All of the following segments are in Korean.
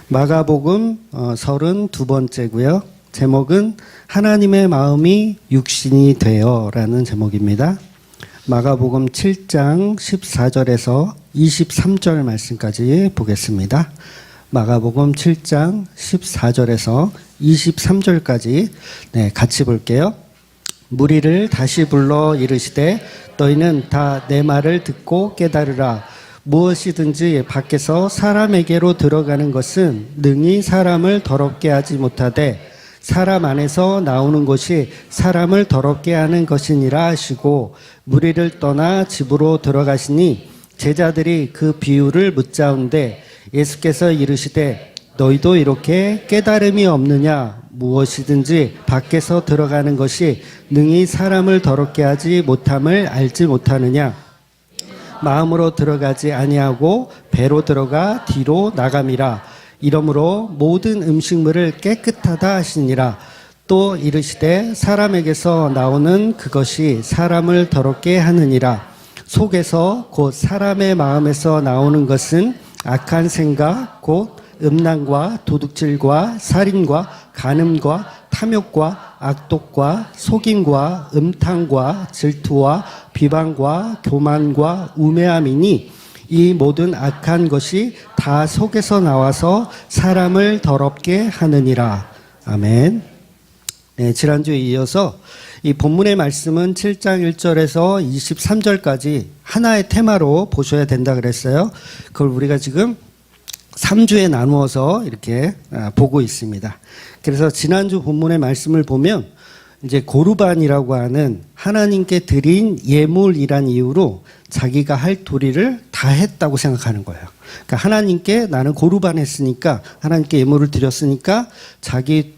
마가복음 32번째고요. 제목은 하나님의 마음이 육신이 되어라는 제목입니다. 마가복음 7장 14절에서 23절 말씀까지 보겠습니다. 마가복음 7장 14절에서 23절까지 같이 볼게요. 무리를 다시 불러 이르시되 너희는 다 내 말을 듣고 깨달으라. 무엇이든지 밖에서 사람에게로 들어가는 것은 능히 사람을 더럽게 하지 못하되 사람 안에서 나오는 것이 사람을 더럽게 하는 것이니라 하시고 무리를 떠나 집으로 들어가시니 제자들이 그 비유를 묻자온데 예수께서 이르시되 너희도 이렇게 깨달음이 없느냐. 무엇이든지 밖에서 들어가는 것이 능히 사람을 더럽게 하지 못함을 알지 못하느냐. 마음으로 들어가지 아니하고 배로 들어가 뒤로 나감이라. 이러므로 모든 음식물을 깨끗하다 하시니라. 또 이르시되 사람에게서 나오는 그것이 사람을 더럽게 하느니라. 속에서 곧 사람의 마음에서 나오는 것은 악한 생각 곧 음란과 도둑질과 살인과 간음과 탐욕과 악독과 속임과 음탕과 질투와 비방과 교만과 우매함이니 이 모든 악한 것이 다 속에서 나와서 사람을 더럽게 하느니라. 아멘. 지난주에 이어서 이 본문의 말씀은 7장 1절에서 23절까지 하나의 테마로 보셔야 된다 그랬어요. 그걸 우리가 지금 3주에 나누어서 이렇게 보고 있습니다. 그래서 지난주 본문의 말씀을 보면 이제 고르반이라고 하는 하나님께 드린 예물이란 이유로 자기가 할 도리를 다 했다고 생각하는 거예요. 그러니까 하나님께 나는 고르반 했으니까 하나님께 예물을 드렸으니까 자기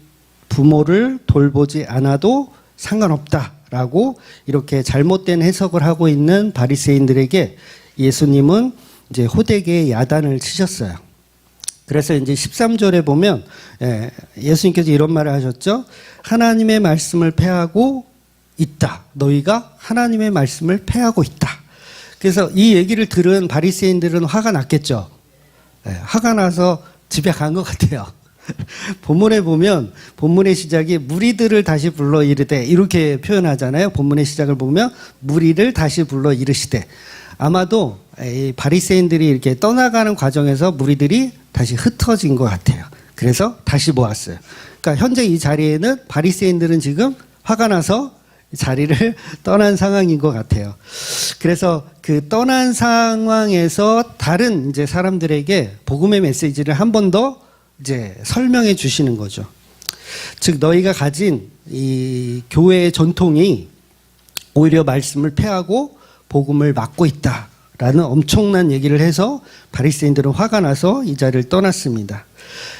부모를 돌보지 않아도 상관없다라고 이렇게 잘못된 해석을 하고 있는 바리새인들에게 예수님은 이제 호되게 야단을 치셨어요. 그래서 이제 13절에 보면 예수님께서 이런 말을 하셨죠. 하나님의 말씀을 패하고 있다. 너희가 하나님의 말씀을 패하고 있다. 그래서 이 얘기를 들은 바리새인들은 화가 났겠죠. 화가 나서 집에 간 것 같아요. 본문에 보면 본문의 시작이 무리들을 다시 불러 이르되 이렇게 표현하잖아요. 본문의 시작을 보면 무리를 다시 불러 이르시되 아마도 바리새인들이 이렇게 떠나가는 과정에서 무리들이 다시 흩어진 것 같아요. 그래서 다시 모았어요. 그러니까 현재 이 자리에는 바리새인들은 지금 화가 나서 자리를 떠난 상황인 것 같아요. 그래서 그 떠난 상황에서 다른 이제 사람들에게 복음의 메시지를 한 번 더 이제 설명해 주시는 거죠. 즉 너희가 가진 이 교회의 전통이 오히려 말씀을 패하고 복음을 막고 있다라는 엄청난 얘기를 해서 바리새인들은 화가 나서 이 자리를 떠났습니다.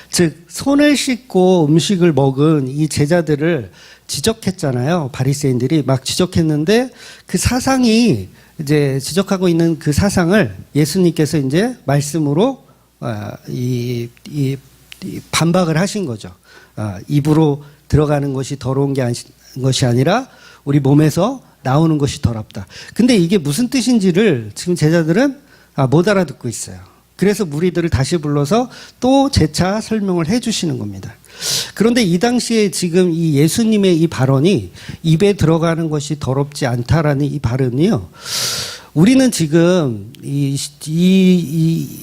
즉 손을 씻고 음식을 먹은 이 제자들을 지적했잖아요. 바리새인들이 막 지적했는데 그 사상이 이제 지적하고 있는 그 사상을 예수님께서 이제 말씀으로 반박을 하신 거죠. 입으로 들어가는 것이 더러운 것이 아니라 우리 몸에서 나오는 것이 더럽다. 근데 이게 무슨 뜻인지를 지금 제자들은 못 알아듣고 있어요. 그래서 무리들을 다시 불러서 또 재차 설명을 해 주시는 겁니다. 그런데 이 당시에 지금 이 예수님의 이 발언이 입에 들어가는 것이 더럽지 않다라는 이 발언이요. 우리는 지금 이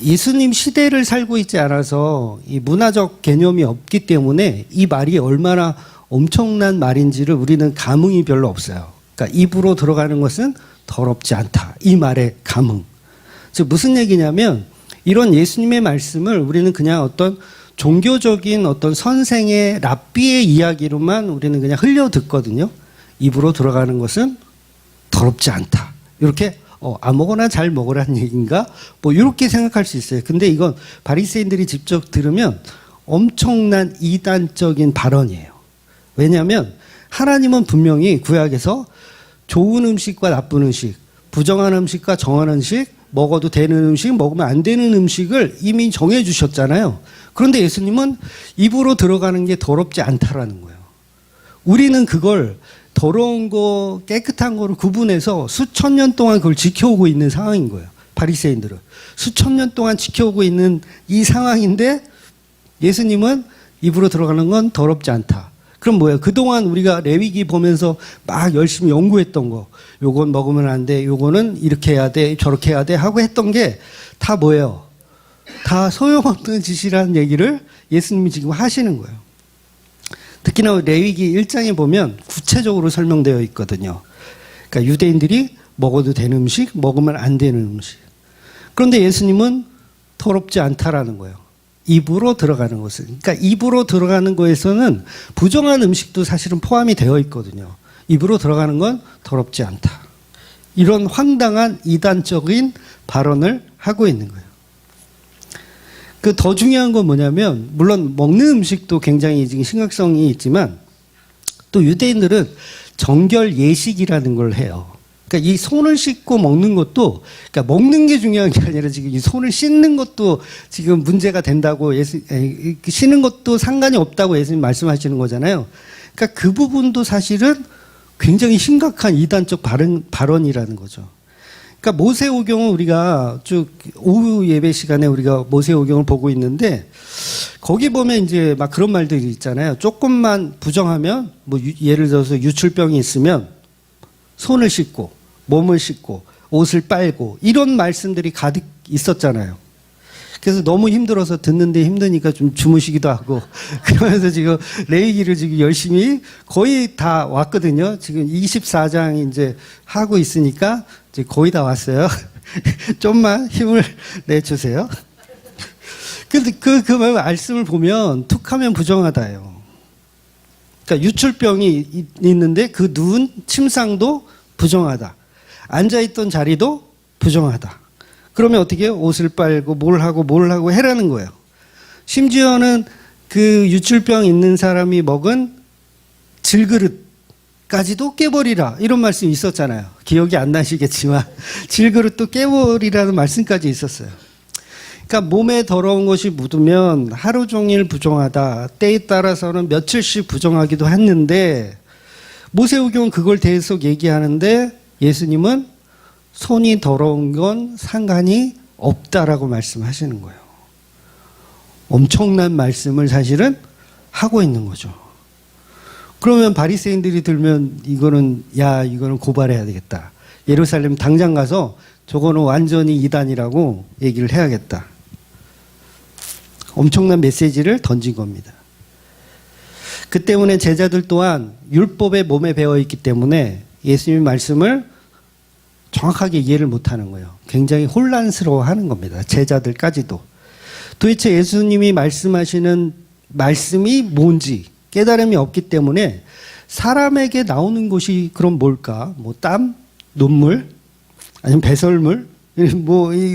예수님 시대를 살고 있지 않아서 이 문화적 개념이 없기 때문에 이 말이 얼마나 엄청난 말인지를 우리는 감흥이 별로 없어요. 그러니까 입으로 들어가는 것은 더럽지 않다. 이 말의 감흥. 즉 무슨 얘기냐면 이런 예수님의 말씀을 우리는 그냥 어떤 종교적인 어떤 선생의 랍비의 이야기로만 우리는 그냥 흘려 듣거든요. 입으로 들어가는 것은 더럽지 않다. 이렇게 아무거나 잘 먹으라는 얘기인가? 뭐 이렇게 생각할 수 있어요. 근데 이건 바리새인들이 직접 들으면 엄청난 이단적인 발언이에요. 왜냐하면 하나님은 분명히 구약에서 좋은 음식과 나쁜 음식, 부정한 음식과 정한 음식, 먹어도 되는 음식, 먹으면 안 되는 음식을 이미 정해 주셨잖아요. 그런데 예수님은 입으로 들어가는 게 더럽지 않다라는 거예요. 우리는 그걸 더러운 거, 깨끗한 거를 구분해서 수천 년 동안 그걸 지켜오고 있는 상황인 거예요. 바리새인들은. 수천 년 동안 지켜오고 있는 이 상황인데 예수님은 입으로 들어가는 건 더럽지 않다. 그럼 뭐예요? 그동안 우리가 레위기 보면서 막 열심히 연구했던 거, 요건 먹으면 안 돼, 요거는 이렇게 해야 돼, 저렇게 해야 돼 하고 했던 게 다 뭐예요? 다 소용없는 짓이라는 얘기를 예수님이 지금 하시는 거예요. 특히나 레위기 1장에 보면 구체적으로 설명되어 있거든요. 그러니까 유대인들이 먹어도 되는 음식, 먹으면 안 되는 음식. 그런데 예수님은 더럽지 않다라는 거예요. 입으로 들어가는 것은. 그러니까 입으로 들어가는 거에서는 부정한 음식도 사실은 포함이 되어 있거든요. 입으로 들어가는 건 더럽지 않다. 이런 황당한 이단적인 발언을 하고 있는 거예요. 그 더 중요한 건 뭐냐면, 물론 먹는 음식도 굉장히 지금 심각성이 있지만, 또 유대인들은 정결 예식이라는 걸 해요. 그러니까 이 손을 씻고 먹는 것도, 그러니까 먹는 게 중요한 게 아니라 지금 이 손을 씻는 것도 지금 문제가 된다고 씻는 것도 상관이 없다고 예수님 말씀하시는 거잖아요. 그러니까 그 부분도 사실은 굉장히 심각한 이단적 발언이라는 거죠. 그러니까 모세오경은 우리가 쭉 오후 예배 시간에 우리가 모세오경을 보고 있는데 거기 보면 이제 막 그런 말들이 있잖아요. 조금만 부정하면 뭐 예를 들어서 유출병이 있으면 손을 씻고 몸을 씻고 옷을 빨고 이런 말씀들이 가득 있었잖아요. 그래서 너무 힘들어서 듣는데 힘드니까 좀 주무시기도 하고 그러면서 지금 레위기를 지금 열심히 거의 다 왔거든요. 지금 24장 이제 하고 있으니까 이제 거의 다 왔어요. 좀만 힘을 내주세요. 근데 그 말씀을 보면 툭하면 부정하다예요. 그러니까 유출병이 있는데 그 누운 침상도 부정하다. 앉아있던 자리도 부정하다. 그러면 어떻게 해요? 옷을 빨고 뭘 하고 해라는 거예요. 심지어는 그 유출병 있는 사람이 먹은 질그릇까지도 깨버리라. 이런 말씀이 있었잖아요. 기억이 안 나시겠지만 질그릇도 깨버리라는 말씀까지 있었어요. 그러니까 몸에 더러운 것이 묻으면 하루 종일 부정하다. 때에 따라서는 며칠씩 부정하기도 했는데 모세오경은 그걸 계속 얘기하는데 예수님은 손이 더러운 건 상관이 없다라고 말씀하시는 거예요. 엄청난 말씀을 사실은 하고 있는 거죠. 그러면 바리새인들이 들면 이거는 고발해야 되겠다. 예루살렘 당장 가서 저거는 완전히 이단이라고 얘기를 해야겠다. 엄청난 메시지를 던진 겁니다. 그 때문에 제자들 또한 율법의 몸에 배어 있기 때문에 예수님의 말씀을 정확하게 이해를 못하는 거예요. 굉장히 혼란스러워하는 겁니다. 제자들까지도. 도대체 예수님이 말씀하시는 말씀이 뭔지 깨달음이 없기 때문에 사람에게 나오는 것이 그럼 뭘까? 뭐 땀, 눈물, 아니면 배설물,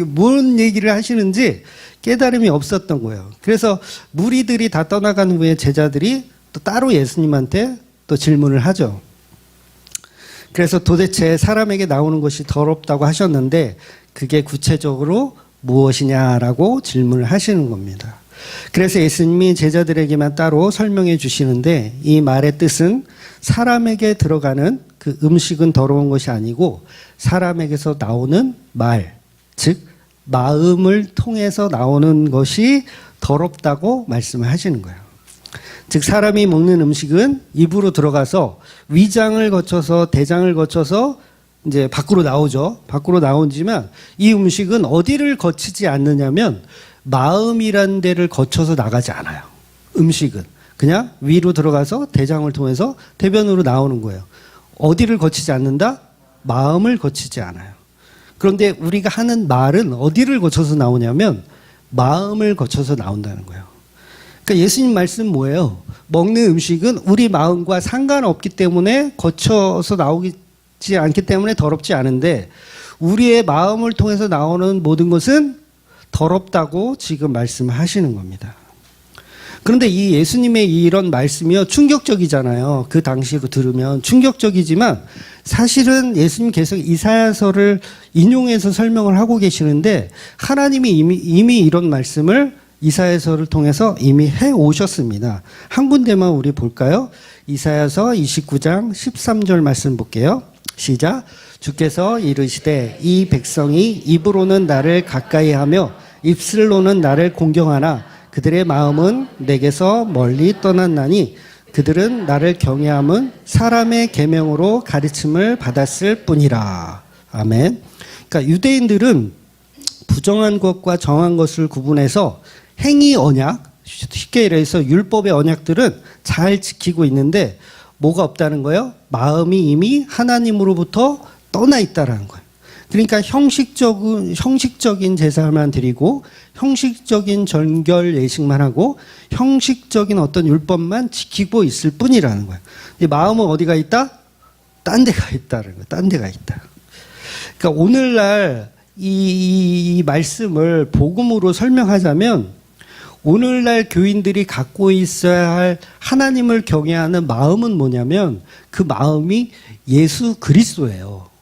뭔 얘기를 하시는지 깨달음이 없었던 거예요. 그래서 무리들이 다 떠나간 후에 제자들이 또 따로 예수님한테 또 질문을 하죠. 그래서 도대체 사람에게 나오는 것이 더럽다고 하셨는데 그게 구체적으로 무엇이냐라고 질문을 하시는 겁니다. 그래서 예수님이 제자들에게만 따로 설명해 주시는데 이 말의 뜻은 사람에게 들어가는 그 음식은 더러운 것이 아니고 사람에게서 나오는 말, 즉 마음을 통해서 나오는 것이 더럽다고 말씀을 하시는 거예요. 즉 사람이 먹는 음식은 입으로 들어가서 위장을 거쳐서 대장을 거쳐서 이제 밖으로 나오죠. 밖으로 나오지만 이 음식은 어디를 거치지 않느냐면 마음이라는 데를 거쳐서 나가지 않아요. 음식은 그냥 위로 들어가서 대장을 통해서 대변으로 나오는 거예요. 어디를 거치지 않는다? 마음을 거치지 않아요. 그런데 우리가 하는 말은 어디를 거쳐서 나오냐면 마음을 거쳐서 나온다는 거예요. 그러니까 예수님 말씀 뭐예요? 먹는 음식은 우리 마음과 상관없기 때문에 거쳐서 나오지 않기 때문에 더럽지 않은데 우리의 마음을 통해서 나오는 모든 것은 더럽다고 지금 말씀하시는 겁니다. 그런데 이 예수님의 이런 말씀이요 충격적이잖아요. 그 당시로 들으면 충격적이지만 사실은 예수님 계속 이사야서를 인용해서 설명을 하고 계시는데 하나님이 이미 이런 말씀을 이사야서를 통해서 이미 해 오셨습니다. 한 군데만 우리 볼까요? 이사야서 29장 13절 말씀 볼게요. 시작. 주께서 이르시되 이 백성이 입으로는 나를 가까이하며 입술로는 나를 공경하나 그들의 마음은 내게서 멀리 떠났나니 그들은 나를 경외함은 사람의 계명으로 가르침을 받았을 뿐이라. 아멘. 그러니까 유대인들은 부정한 것과 정한 것을 구분해서 행위 언약, 쉽게 얘기해서 율법의 언약들은 잘 지키고 있는데 뭐가 없다는 거예요? 마음이 이미 하나님으로부터 떠나 있다라는 거예요. 그러니까 형식적인 제사만 드리고 형식적인 전결 예식만 하고 형식적인 어떤 율법만 지키고 있을 뿐이라는 거예요. 마음은 어디가 있다? 딴 데가 있다는 거예요. 딴 데가 있다. 그러니까 오늘날 이 말씀을 복음으로 설명하자면 오늘날 교인들이 갖고 있어야 할 하나님을 경외하는 마음은 뭐냐면 그 마음이 예수 그리스도예요.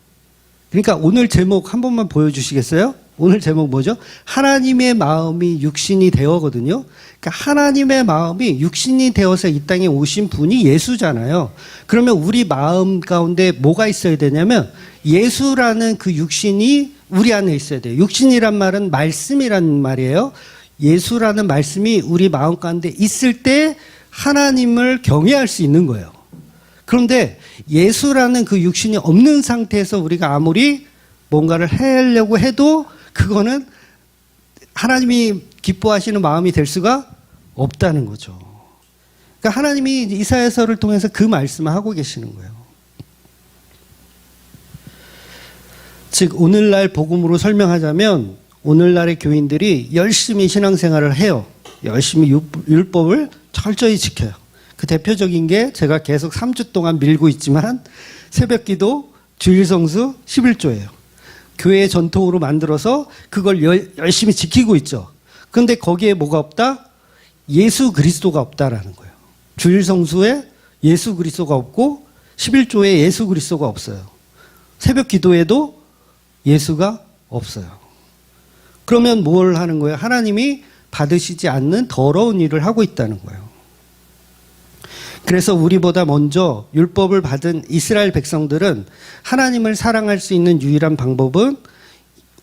그러니까 오늘 제목 한 번만 보여주시겠어요? 오늘 제목 뭐죠? 하나님의 마음이 육신이 되어거든요. 그러니까 하나님의 마음이 육신이 되어서 이 땅에 오신 분이 예수잖아요. 그러면 우리 마음 가운데 뭐가 있어야 되냐면 예수라는 그 육신이 우리 안에 있어야 돼요. 육신이란 말은 말씀이란 말이에요. 예수라는 말씀이 우리 마음 가운데 있을 때 하나님을 경외할 수 있는 거예요. 그런데 예수라는 그 육신이 없는 상태에서 우리가 아무리 뭔가를 하려고 해도 그거는 하나님이 기뻐하시는 마음이 될 수가 없다는 거죠. 그러니까 하나님이 이사야서를 통해서 그 말씀을 하고 계시는 거예요. 즉 오늘날 복음으로 설명하자면 오늘날의 교인들이 열심히 신앙생활을 해요. 열심히 율법을 철저히 지켜요. 그 대표적인 게 제가 계속 3주 동안 밀고 있지만 새벽기도, 주일성수, 11조예요. 교회의 전통으로 만들어서 그걸 열심히 지키고 있죠. 그런데 거기에 뭐가 없다? 예수 그리스도가 없다라는 거예요. 주일성수에 예수 그리스도가 없고 11조에 예수 그리스도가 없어요. 새벽기도에도 예수가 없어요. 그러면 뭘 하는 거예요? 하나님이 받으시지 않는 더러운 일을 하고 있다는 거예요. 그래서 우리보다 먼저 율법을 받은 이스라엘 백성들은 하나님을 사랑할 수 있는 유일한 방법은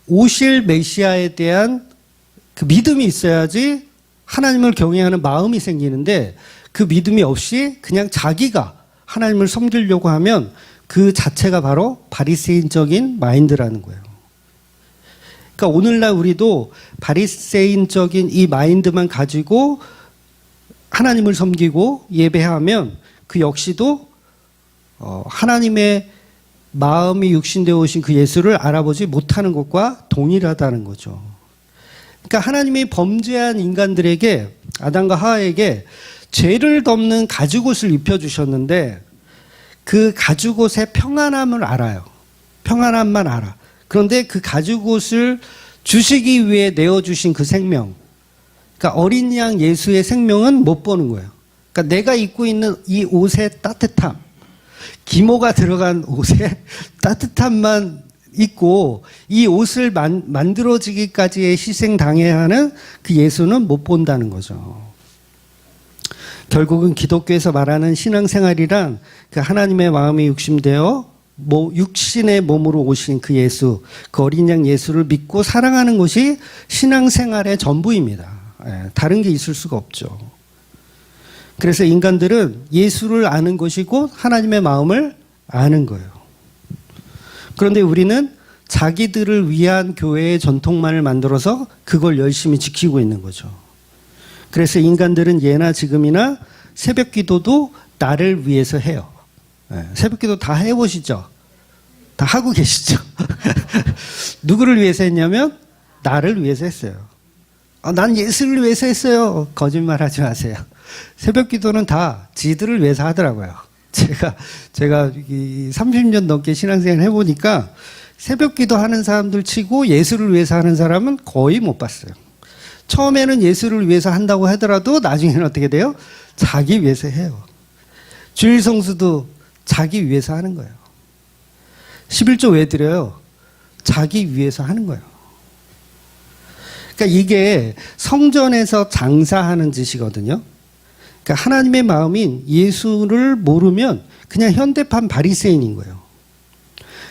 오실 메시아에 대한 그 믿음이 있어야지 하나님을 경외하는 마음이 생기는데 그 믿음이 없이 그냥 자기가 하나님을 섬기려고 하면 그 자체가 바로 바리새인적인 마인드라는 거예요. 그러니까 오늘날 우리도 바리새인적인 이 마인드만 가지고 하나님을 섬기고 예배하면 그 역시도 하나님의 마음이 육신되어 오신 그 예수를 알아보지 못하는 것과 동일하다는 거죠. 그러니까 하나님이 범죄한 인간들에게 아담과 하와에게 죄를 덮는 가죽옷을 입혀주셨는데 그 가죽옷의 평안함을 알아요. 평안함만 알아. 그런데 그 가죽옷을 주시기 위해 내어주신 그 생명, 그러니까 어린 양 예수의 생명은 못 보는 거예요. 그러니까 내가 입고 있는 이 옷의 따뜻함, 기모가 들어간 옷의 따뜻함만 있고 이 옷을 만들어지기까지의 희생당해야 하는 그 예수는 못 본다는 거죠. 결국은 기독교에서 말하는 신앙생활이란 그 하나님의 마음이 육신되어 육신의 몸으로 오신 그 예수, 그 어린 양 예수를 믿고 사랑하는 것이 신앙생활의 전부입니다. 다른 게 있을 수가 없죠. 그래서 인간들은 예수를 아는 것이고 하나님의 마음을 아는 거예요. 그런데 우리는 자기들을 위한 교회의 전통만을 만들어서 그걸 열심히 지키고 있는 거죠. 그래서 인간들은 예나 지금이나 새벽 기도도 나를 위해서 해요. 새벽 기도 다 해보시죠? 다 하고 계시죠? 누구를 위해서 했냐면 나를 위해서 했어요. 난 예수를 위해서 했어요. 거짓말 하지 마세요. 새벽 기도는 다 지들을 위해서 하더라고요. 제가 30년 넘게 신앙생활 해보니까 새벽 기도 하는 사람들 치고 예수를 위해서 하는 사람은 거의 못 봤어요. 처음에는 예수를 위해서 한다고 하더라도 나중에는 어떻게 돼요? 자기 위해서 해요. 주일 성수도 자기 위해서 하는 거예요. 11조 왜 드려요? 자기 위해서 하는 거예요. 그러니까 이게 성전에서 장사하는 짓이거든요. 그러니까 하나님의 마음인 예수를 모르면 그냥 현대판 바리새인인 거예요.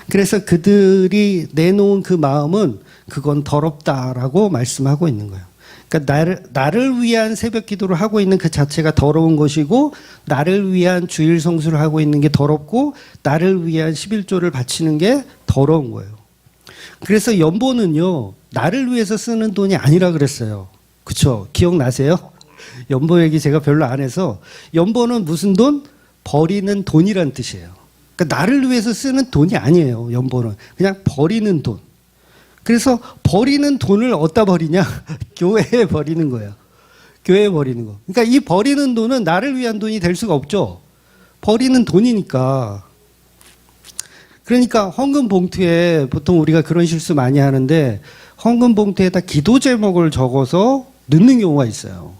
그래서 그들이 내놓은 그 마음은 그건 더럽다라고 말씀하고 있는 거예요. 그러니까 나를 위한 새벽 기도를 하고 있는 그 자체가 더러운 것이고, 나를 위한 주일 성수를 하고 있는 게 더럽고, 나를 위한 11조를 바치는 게 더러운 거예요. 그래서 연보는요, 나를 위해서 쓰는 돈이 아니라 그랬어요. 그쵸? 기억나세요? 연보 얘기 제가 별로 안 해서, 연보는 무슨 돈? 버리는 돈이란 뜻이에요. 그러니까 나를 위해서 쓰는 돈이 아니에요. 연보는 그냥 버리는 돈. 그래서 버리는 돈을 어디다 버리냐? 교회에 버리는 거예요. 교회에 버리는 거. 그러니까 이 버리는 돈은 나를 위한 돈이 될 수가 없죠. 버리는 돈이니까. 그러니까 헌금 봉투에 보통 우리가 그런 실수 많이 하는데, 헌금 봉투에다 기도 제목을 적어서 넣는 경우가 있어요.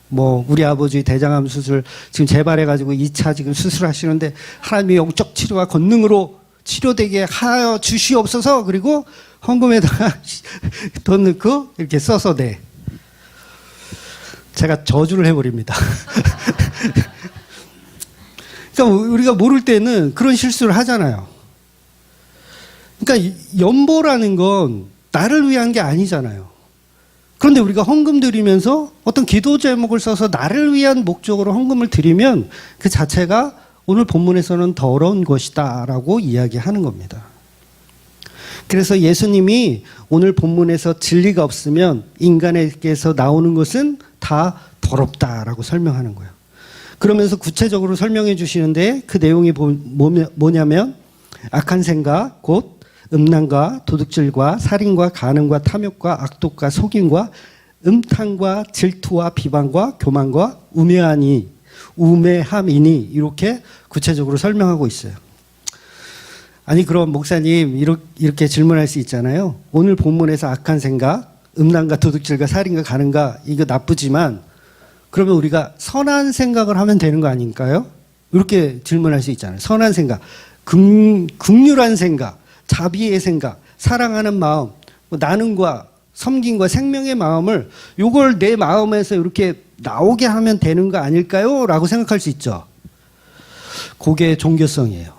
뭐 우리 아버지 대장암 수술 지금 재발해가지고 2차 지금 수술하시는데 하나님의 영적 치료와 권능으로 치료되게 하여 주시옵소서. 그리고 헌금에다가 돈 넣고 이렇게 써서 내. 제가 저주를 해버립니다. 그러니까 우리가 모를 때는 그런 실수를 하잖아요. 그러니까 연보라는 건 나를 위한 게 아니잖아요. 그런데 우리가 헌금 드리면서 어떤 기도 제목을 써서 나를 위한 목적으로 헌금을 드리면 그 자체가 오늘 본문에서는 더러운 것이다 라고 이야기하는 겁니다. 그래서 예수님이 오늘 본문에서 진리가 없으면 인간에게서 나오는 것은 다 더럽다라고 설명하는 거예요. 그러면서 구체적으로 설명해 주시는데 그 내용이 뭐냐면 악한 생각, 곧 음란과 도둑질과 살인과 간음과 탐욕과 악독과 속임과 음탕과 질투와 비방과 교만과 우매함이니 이렇게 구체적으로 설명하고 있어요. 아니 그럼 목사님 이렇게 질문할 수 있잖아요. 오늘 본문에서 악한 생각, 음란과 도둑질과 살인과 간음과 이거 나쁘지만 그러면 우리가 선한 생각을 하면 되는 거 아닌가요? 이렇게 질문할 수 있잖아요. 선한 생각, 긍휼한 생각, 자비의 생각, 사랑하는 마음, 나눔과 섬김과 생명의 마음을 요걸 내 마음에서 이렇게 나오게 하면 되는 거 아닐까요? 라고 생각할 수 있죠. 그게 종교성이에요.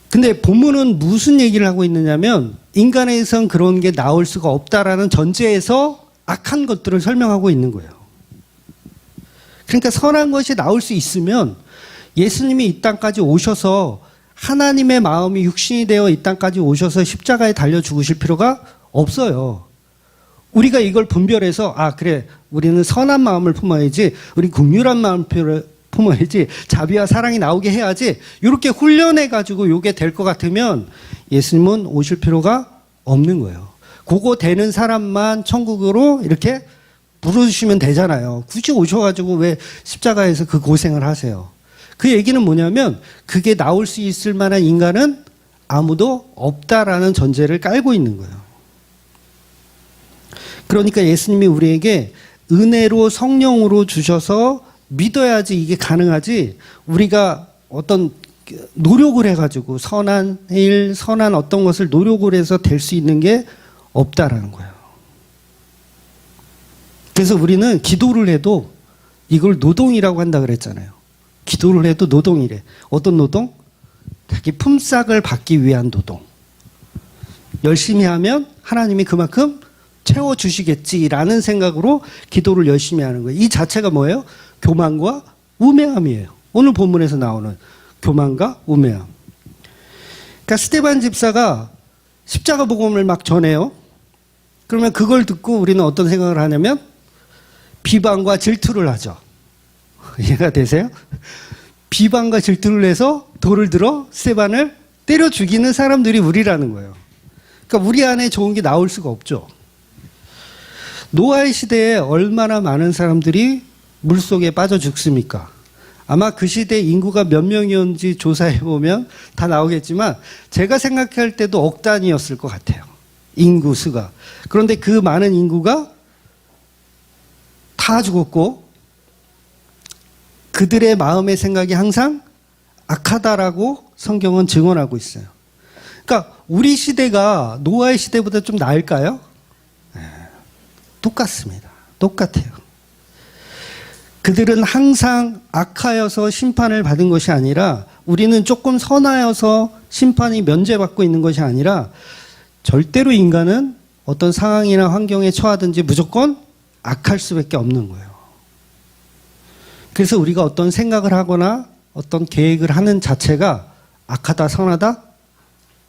근데 본문은 무슨 얘기를 하고 있느냐면 인간에선 그런 게 나올 수가 없다라는 전제에서 악한 것들을 설명하고 있는 거예요. 그러니까 선한 것이 나올 수 있으면 예수님이 이 땅까지 오셔서 하나님의 마음이 육신이 되어 이 땅까지 오셔서 십자가에 달려 죽으실 필요가 없어요. 우리가 이걸 분별해서 그래 우리는 선한 마음을 품어야지, 우리 긍휼한 마음을 품어야지, 자비와 사랑이 나오게 해야지, 이렇게 훈련해가지고 이게 될 것 같으면 예수님은 오실 필요가 없는 거예요. 그거 되는 사람만 천국으로 이렇게 부르시면 되잖아요. 굳이 오셔가지고 왜 십자가에서 그 고생을 하세요? 그 얘기는 뭐냐면 그게 나올 수 있을 만한 인간은 아무도 없다라는 전제를 깔고 있는 거예요. 그러니까 예수님이 우리에게 은혜로 성령으로 주셔서 믿어야지 이게 가능하지, 우리가 어떤 노력을 해가지고 선한 일, 선한 어떤 것을 노력을 해서 될 수 있는 게 없다라는 거예요. 그래서 우리는 기도를 해도 이걸 노동이라고 한다 그랬잖아요. 기도를 해도 노동이래. 어떤 노동? 자기 품삯을 받기 위한 노동. 열심히 하면 하나님이 그만큼 채워주시겠지라는 생각으로 기도를 열심히 하는 거예요. 이 자체가 뭐예요? 교만과 우매함이에요. 오늘 본문에서 나오는 교만과 우매함. 그러니까 스데반 집사가 십자가 복음을 막 전해요. 그러면 그걸 듣고 우리는 어떤 생각을 하냐면 비방과 질투를 하죠. 이해가 되세요? 비방과 질투를 해서 돌을 들어 스데반을 때려 죽이는 사람들이 우리라는 거예요. 그러니까 우리 안에 좋은 게 나올 수가 없죠. 노아의 시대에 얼마나 많은 사람들이 물속에 빠져 죽습니까? 아마 그 시대 인구가 몇 명이었는지 조사해 보면 다 나오겠지만 제가 생각할 때도 억 단위였을 것 같아요. 인구 수가. 그런데 그 많은 인구가 다 죽었고 그들의 마음의 생각이 항상 악하다라고 성경은 증언하고 있어요. 그러니까 우리 시대가 노아의 시대보다 좀 나을까요? 네, 똑같습니다. 똑같아요. 그들은 항상 악하여서 심판을 받은 것이 아니라, 우리는 조금 선하여서 심판이 면제받고 있는 것이 아니라 절대로 인간은 어떤 상황이나 환경에 처하든지 무조건 악할 수밖에 없는 거예요. 그래서 우리가 어떤 생각을 하거나 어떤 계획을 하는 자체가 악하다, 선하다?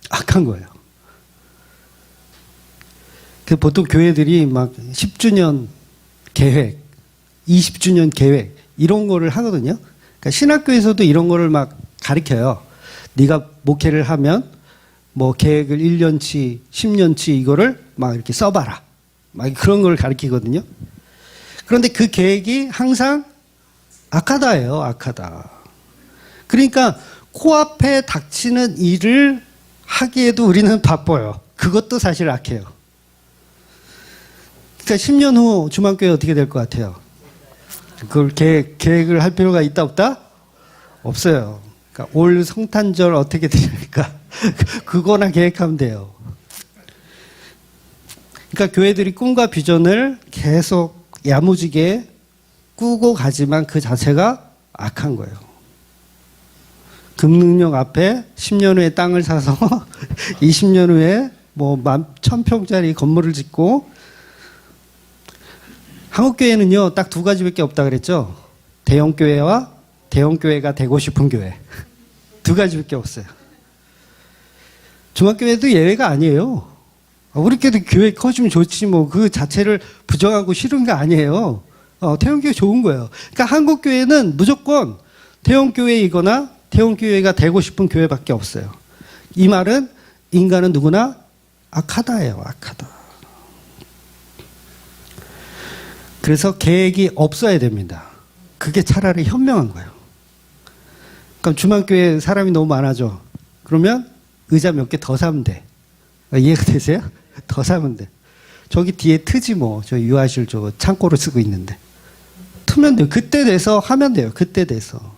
악한 거예요. 보통 교회들이 막 10주년 계획, 20주년 계획 이런 거를 하거든요. 그러니까 신학교에서도 이런 거를 막 가르쳐요. 네가 목회를 하면 뭐 계획을 1년치, 10년치 이거를 막 이렇게 써봐라. 막 그런 걸 가르치거든요. 그런데 그 계획이 항상 악하다예요. 악하다. 그러니까 코앞에 닥치는 일을 하기에도 우리는 바빠요. 그것도 사실 악해요. 그러니까 10년 후 주만교회 어떻게 될 것 같아요? 그걸 계획을 할 필요가 있다 없다? 없어요. 그러니까 올 성탄절 어떻게 되니까 그거나 계획하면 돼요. 그러니까 교회들이 꿈과 비전을 계속 야무지게 꾸고 가지만 그 자체가 악한 거예요. 금능력 앞에 10년 후에 땅을 사서 20년 후에 뭐 1000평짜리 건물을 짓고, 한국교회는요 딱 두 가지밖에 없다 그랬죠. 대형교회와 대형교회가 되고 싶은 교회. 두 가지밖에 없어요. 중학교회도 예외가 아니에요. 우리끼리 교회 커지면 좋지 뭐 그 자체를 부정하고 싫은 게 아니에요. 대형교회 좋은 거예요. 그러니까 한국교회는 무조건 대형교회이거나 대형교회가 되고 싶은 교회밖에 없어요. 이 말은 인간은 누구나 악하다예요. 악하다. 그래서 계획이 없어야 됩니다. 그게 차라리 현명한 거예요. 그럼 주만교회 사람이 너무 많아져. 그러면 의자 몇 개 더 사면 돼. 이해가 되세요? 더 사면 돼. 저기 뒤에 트지 뭐. 저 유아실 저 창고로 쓰고 있는데. 트면 돼요. 그때 돼서 하면 돼요. 그때 돼서.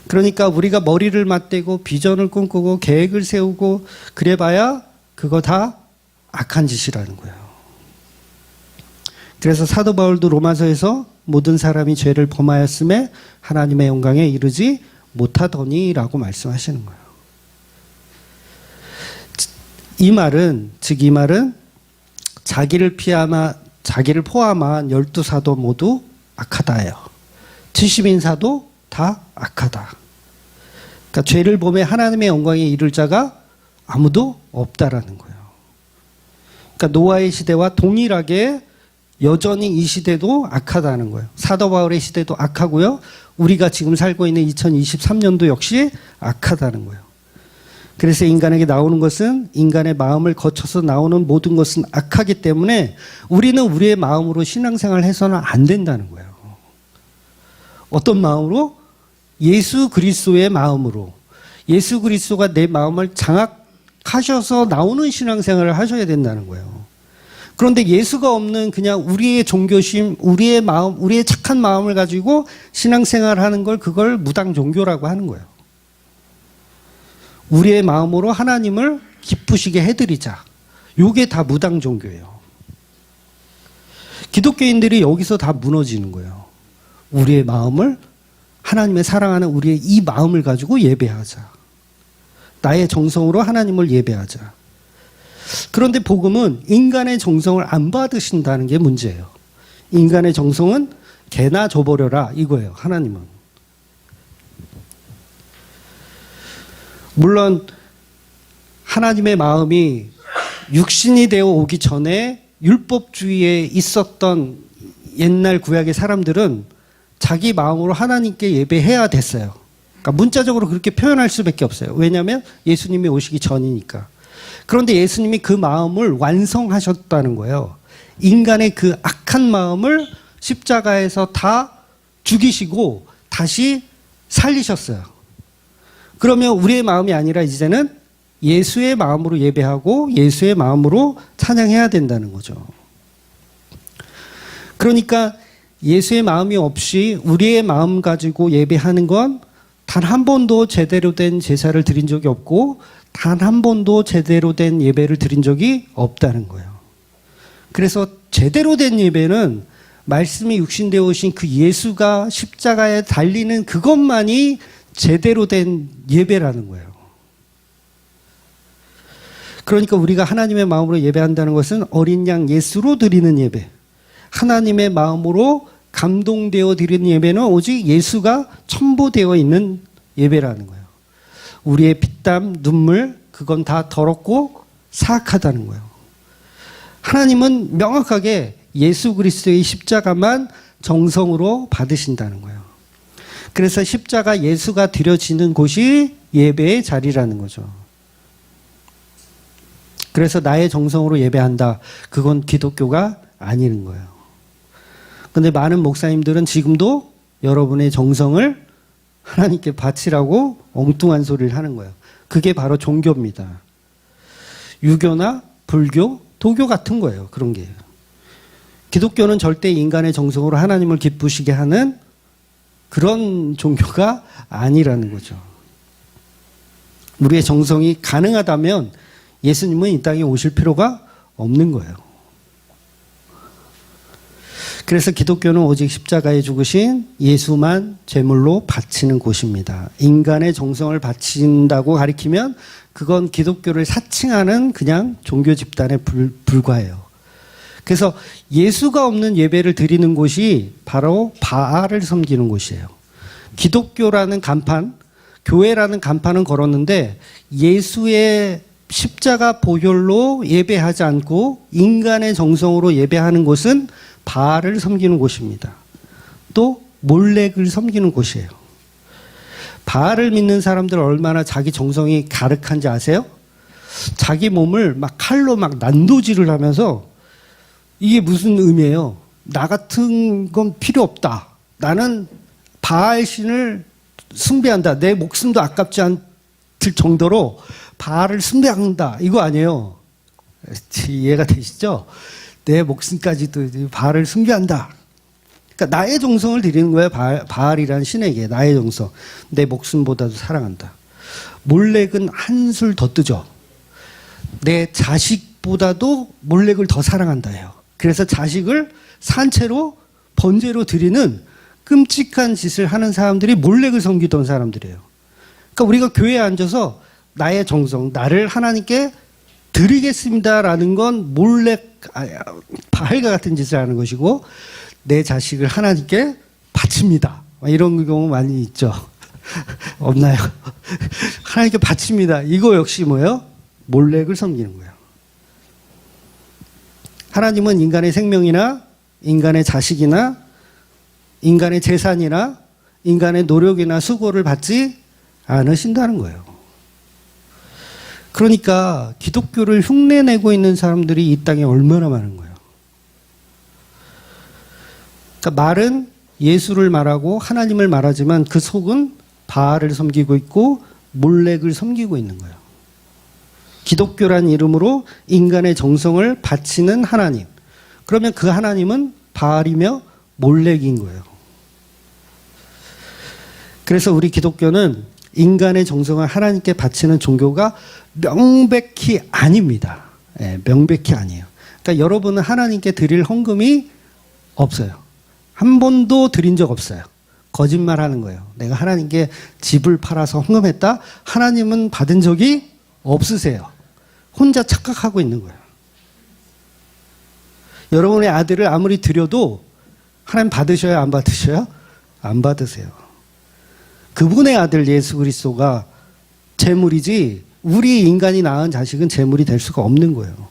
그러니까 우리가 머리를 맞대고 비전을 꿈꾸고 계획을 세우고 그래봐야 그거 다 악한 짓이라는 거예요. 그래서 사도 바울도 로마서에서 모든 사람이 죄를 범하였음에 하나님의 영광에 이르지 못하더니라고 말씀하시는 거예요. 이 말은 자기를 포함한 12사도 모두 악하다예요. 70인사도 다 악하다. 그러니까 죄를 범해 하나님의 영광에 이를 자가 아무도 없다라는 거예요. 그러니까 노아의 시대와 동일하게 여전히 이 시대도 악하다는 거예요. 사도 바울의 시대도 악하고요. 우리가 지금 살고 있는 2023년도 역시 악하다는 거예요. 그래서 인간에게 나오는 것은, 인간의 마음을 거쳐서 나오는 모든 것은 악하기 때문에 우리는 우리의 마음으로 신앙생활을 해서는 안 된다는 거예요. 어떤 마음으로? 예수 그리스도의 마음으로. 예수 그리스도가 내 마음을 장악하셔서 나오는 신앙생활을 하셔야 된다는 거예요. 그런데 예수가 없는 그냥 우리의 종교심, 우리의 마음, 우리의 착한 마음을 가지고 신앙생활을 하는 걸, 그걸 무당 종교라고 하는 거예요. 우리의 마음으로 하나님을 기쁘시게 해드리자. 요게 다 무당 종교예요. 기독교인들이 여기서 다 무너지는 거예요. 우리의 마음을, 하나님의 사랑하는 우리의 이 마음을 가지고 예배하자. 나의 정성으로 하나님을 예배하자. 그런데 복음은 인간의 정성을 안 받으신다는 게 문제예요. 인간의 정성은 개나 줘버려라 이거예요. 하나님은. 물론 하나님의 마음이 육신이 되어 오기 전에 율법주의에 있었던 옛날 구약의 사람들은 자기 마음으로 하나님께 예배해야 됐어요. 그러니까 문자적으로 그렇게 표현할 수밖에 없어요. 왜냐하면 예수님이 오시기 전이니까. 그런데 예수님이 그 마음을 완성하셨다는 거예요. 인간의 그 악한 마음을 십자가에서 다 죽이시고 다시 살리셨어요. 그러면 우리의 마음이 아니라 이제는 예수의 마음으로 예배하고 예수의 마음으로 찬양해야 된다는 거죠. 그러니까 예수의 마음이 없이 우리의 마음 가지고 예배하는 건 단 한 번도 제대로 된 제사를 드린 적이 없고 단 한 번도 제대로 된 예배를 드린 적이 없다는 거예요. 그래서 제대로 된 예배는 말씀이 육신되어 오신 그 예수가 십자가에 달리는 그것만이 제대로 된 예배라는 거예요. 그러니까 우리가 하나님의 마음으로 예배한다는 것은 어린 양 예수로 드리는 예배, 하나님의 마음으로 감동되어 드리는 예배는 오직 예수가 첨부되어 있는 예배라는 거예요. 우리의 피땀, 눈물, 그건 다 더럽고 사악하다는 거예요. 하나님은 명확하게 예수 그리스도의 십자가만 정성으로 받으신다는 거예요. 그래서 십자가 예수가 드려지는 곳이 예배의 자리라는 거죠. 그래서 나의 정성으로 예배한다. 그건 기독교가 아닌 거예요. 근데 많은 목사님들은 지금도 여러분의 정성을 하나님께 바치라고 엉뚱한 소리를 하는 거예요. 그게 바로 종교입니다. 유교나 불교, 도교 같은 거예요. 그런 게. 기독교는 절대 인간의 정성으로 하나님을 기쁘시게 하는 그런 종교가 아니라는 거죠. 우리의 정성이 가능하다면 예수님은 이 땅에 오실 필요가 없는 거예요. 그래서 기독교는 오직 십자가에 죽으신 예수만 제물로 바치는 곳입니다. 인간의 정성을 바친다고 가리키면 그건 기독교를 사칭하는 그냥 종교 집단에 불과해요. 그래서 예수가 없는 예배를 드리는 곳이 바로 바알을 섬기는 곳이에요. 기독교라는 간판, 교회라는 간판은 걸었는데 예수의 십자가 보혈로 예배하지 않고 인간의 정성으로 예배하는 곳은 바알을 섬기는 곳입니다. 또 몰렉을 섬기는 곳이에요. 바알을 믿는 사람들 얼마나 자기 정성이 가득한지 아세요? 자기 몸을 막 칼로 막 난도질을 하면서 이게 무슨 의미예요? 나 같은 건 필요 없다. 나는 바알 신을 숭배한다. 내 목숨도 아깝지 않을 정도로 바알을 숭배한다. 이거 아니에요. 이해가 되시죠? 내 목숨까지도 바알을 숭배한다. 그러니까 나의 정성을 드리는 거예요. 바알이라는 신에게 나의 정성. 내 목숨보다도 사랑한다. 몰렉은 한술 더 뜨죠. 내 자식보다도 몰렉을 더 사랑한다예요. 그래서 자식을 산채로 번제로 드리는 끔찍한 짓을 하는 사람들이 몰렉을 섬기던 사람들이에요. 그러니까 우리가 교회에 앉아서 나의 정성, 나를 하나님께 드리겠습니다라는 건 몰렉, 바알과 같은 짓을 하는 것이고 내 자식을 하나님께 바칩니다. 이런 경우 많이 있죠. 없나요? 하나님께 바칩니다. 이거 역시 뭐예요? 몰렉을 섬기는 거예요. 하나님은 인간의 생명이나 인간의 자식이나 인간의 재산이나 인간의 노력이나 수고를 받지 않으신다는 거예요. 그러니까 기독교를 흉내내고 있는 사람들이 이 땅에 얼마나 많은 거예요. 그러니까 말은 예수를 말하고 하나님을 말하지만 그 속은 바알을 섬기고 있고 몰렉을 섬기고 있는 거예요. 기독교란 이름으로 인간의 정성을 바치는 하나님. 그러면 그 하나님은 바알이며 몰렉인 거예요. 그래서 우리 기독교는 인간의 정성을 하나님께 바치는 종교가 명백히 아닙니다. 네, 명백히 아니에요. 그러니까 여러분은 하나님께 드릴 헌금이 없어요. 한 번도 드린 적 없어요. 거짓말 하는 거예요. 내가 하나님께 집을 팔아서 헌금했다? 하나님은 받은 적이 없으세요. 혼자 착각하고 있는 거예요. 여러분의 아들을 아무리 드려도 하나님 받으셔요? 안 받으셔요? 안 받으세요. 그분의 아들 예수 그리스도가 제물이지 우리 인간이 낳은 자식은 제물이 될 수가 없는 거예요.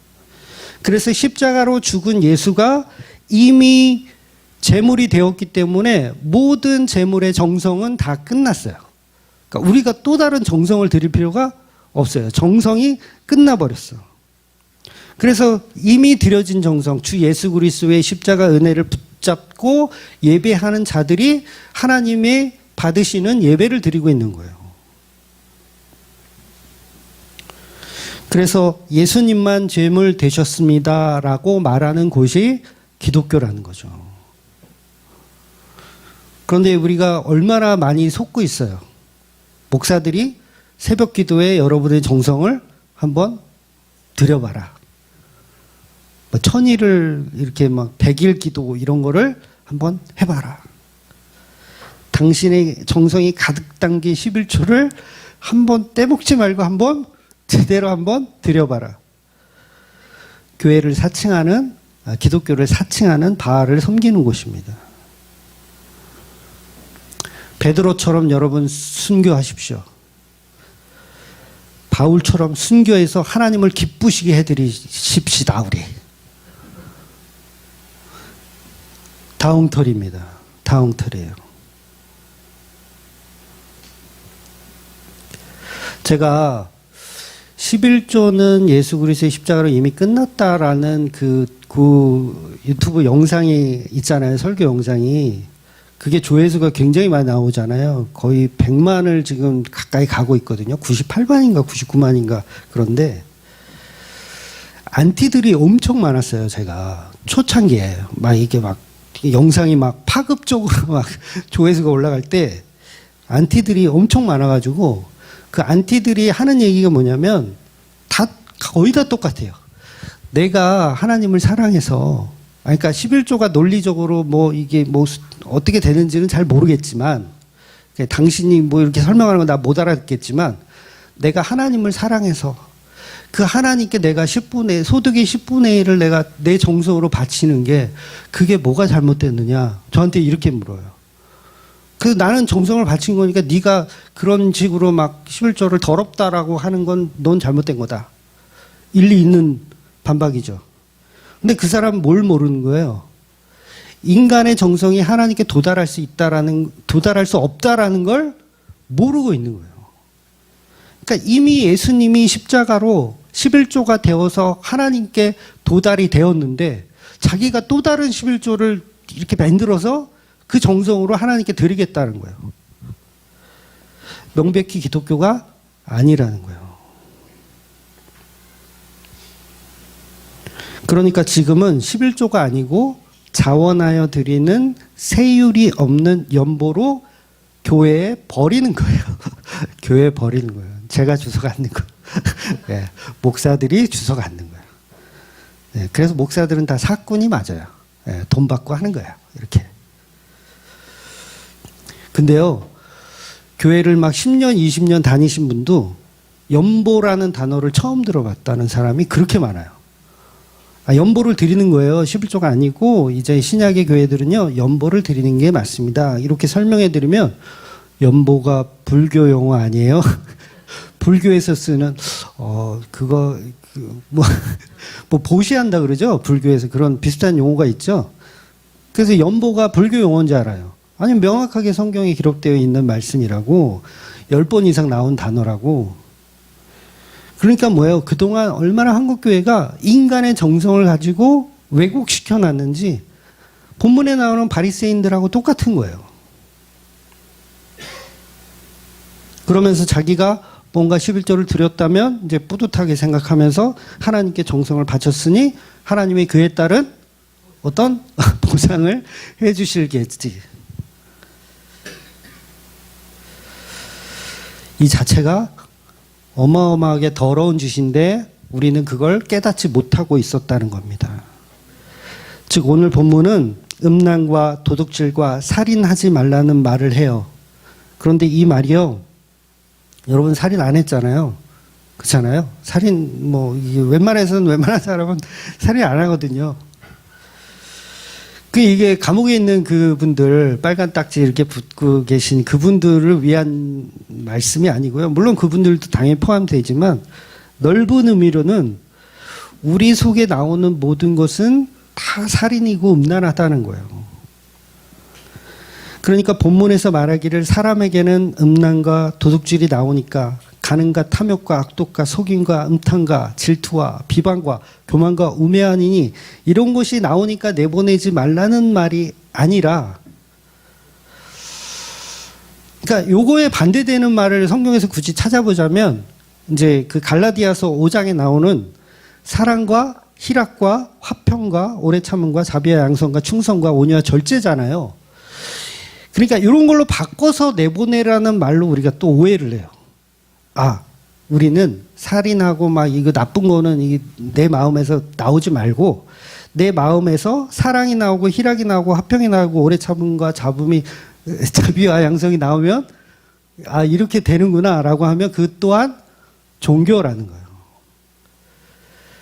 그래서 십자가로 죽은 예수가 이미 제물이 되었기 때문에 모든 제물의 정성은 다 끝났어요. 그러니까 우리가 또 다른 정성을 드릴 필요가 없어요. 정성이 끝나버렸어. 그래서 이미 드려진 정성, 주 예수 그리스도의 십자가 은혜를 붙잡고 예배하는 자들이 하나님의 받으시는 예배를 드리고 있는 거예요. 그래서 예수님만 제물 되셨습니다라고 말하는 곳이 기독교라는 거죠. 그런데 우리가 얼마나 많이 속고 있어요. 목사들이 새벽 기도에 여러분의 정성을 한번 드려봐라. 뭐 천일을 이렇게 막 100일 기도 이런 거를 한번 해봐라. 당신의 정성이 가득 담긴 11초를 한번 떼먹지 말고 한번 제대로 한번 드려봐라. 교회를 사칭하는, 기독교를 사칭하는 바알을 섬기는 곳입니다. 베드로처럼 여러분 순교하십시오. 바울처럼 순교해서 하나님을 기쁘시게 해드리십시다, 우리. 다홍털입니다. 다홍털이에요. 제가 11조는 예수 그리스도의 십자가로 이미 끝났다라는 그 유튜브 영상이 있잖아요. 설교 영상이. 그게 조회수가 굉장히 많이 나오잖아요. 거의 100만을 지금 가까이 가고 있거든요. 98만인가 99만인가. 그런데 안티들이 엄청 많았어요. 제가 초창기에 막 이게 막 영상이 막 파급적으로 막 조회수가 올라갈 때 안티들이 엄청 많아가지고 그 안티들이 하는 얘기가 뭐냐면 거의 다 똑같아요. 내가 하나님을 사랑해서, 그러니까 11조가 논리적으로 뭐 이게 뭐 어떻게 되는지는 잘 모르겠지만, 당신이 뭐 이렇게 설명하는 건 나 못 알아듣겠지만, 내가 하나님을 사랑해서 그 하나님께 내가 소득의 10분의 1을 내가 내 정성으로 바치는 게 그게 뭐가 잘못됐느냐? 저한테 이렇게 물어요. 그래서 나는 정성을 바친 거니까 네가 그런 식으로 막 11조를 더럽다라고 하는 건 넌 잘못된 거다. 일리 있는 반박이죠. 근데 그 사람은 뭘 모르는 거예요? 인간의 정성이 하나님께 도달할 수 없다라는 걸 모르고 있는 거예요. 그러니까 이미 예수님이 십자가로 11조가 되어서 하나님께 도달이 되었는데 자기가 또 다른 11조를 이렇게 만들어서 그 정성으로 하나님께 드리겠다는 거예요. 명백히 기독교가 아니라는 거예요. 그러니까 지금은 11조가 아니고 자원하여 드리는 세율이 없는 연보로 교회에 버리는 거예요. 교회에 버리는 거예요. 제가 주워 갖는 거. 네, 목사들이 주워 갖는 거예요. 네, 그래서 목사들은 다 사꾼이 맞아요. 네, 돈 받고 하는 거예요. 이렇게. 근데요, 교회를 막 10년, 20년 다니신 분도 연보라는 단어를 처음 들어봤다는 사람이 그렇게 많아요. 연보를 드리는 거예요. 11조가 아니고 이제 신약의 교회들은요, 연보를 드리는 게 맞습니다. 이렇게 설명해 드리면 연보가 불교 용어 아니에요? 불교에서 쓰는 뭐 보시한다 그러죠? 불교에서 그런 비슷한 용어가 있죠. 그래서 연보가 불교 용어인 줄 알아요. 아니 명확하게 성경에 기록되어 있는 말씀이라고 10번 이상 나온 단어라고. 그러니까 뭐예요? 그동안 얼마나 한국교회가 인간의 정성을 가지고 왜곡시켜 놨는지 본문에 나오는 바리새인들하고 똑같은 거예요. 그러면서 자기가 뭔가 11조를 드렸다면 이제 뿌듯하게 생각하면서 하나님께 정성을 바쳤으니 하나님이 그에 따른 어떤 보상을 해 주실겠지. 이 자체가 어마어마하게 더러운 짓인데 우리는 그걸 깨닫지 못하고 있었다는 겁니다. 즉 오늘 본문은 음란과 도둑질과 살인하지 말라는 말을 해요. 그런데 이 말이요, 여러분 살인 안 했잖아요. 그렇잖아요. 살인 웬만한 사람은 살인 안 하거든요. 이게 감옥에 있는 그분들, 빨간 딱지 이렇게 붙고 계신 그분들을 위한 말씀이 아니고요. 물론 그분들도 당연히 포함되지만 넓은 의미로는 우리 속에 나오는 모든 것은 다 살인이고 음란하다는 거예요. 그러니까 본문에서 말하기를 사람에게는 음란과 도둑질이 나오니까 가늠과 탐욕과 악독과 속임과 음탕과 질투와 비방과 교만과 우매하니니 이런 것이 나오니까 내보내지 말라는 말이 아니라, 그러니까 요거에 반대되는 말을 성경에서 굳이 찾아보자면 이제 그 갈라디아서 5장에 나오는 사랑과 희락과 화평과 오래 참음과 자비와 양선과 충성과 온유와 절제잖아요. 그러니까 이런 걸로 바꿔서 내보내라는 말로 우리가 또 오해를 해요. 우리는 살인하고 막 이거 나쁜 거는 이게 내 마음에서 나오지 말고 내 마음에서 사랑이 나오고 희락이 나오고 화평이 나오고 오래 참음과 자비와 양성이 나오면 이렇게 되는구나라고 하면 그 또한 종교라는 거예요.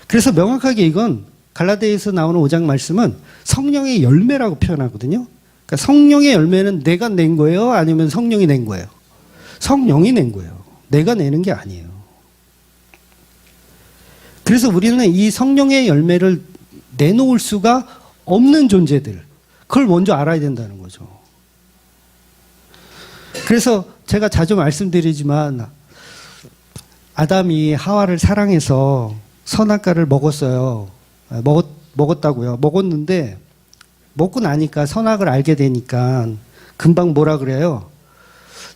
그래서 명확하게 이건 갈라디아에서 나오는 5장 말씀은 성령의 열매라고 표현하거든요. 그러니까 성령의 열매는 내가 낸 거예요? 아니면 성령이 낸 거예요? 성령이 낸 거예요. 내가 내는 게 아니에요. 그래서 우리는 이 성령의 열매를 내놓을 수가 없는 존재들, 그걸 먼저 알아야 된다는 거죠. 그래서 제가 자주 말씀드리지만 아담이 하와를 사랑해서 선악과를 먹었어요. 먹었다고요. 먹었는데 먹고 나니까 선악을 알게 되니까 금방 뭐라 그래요?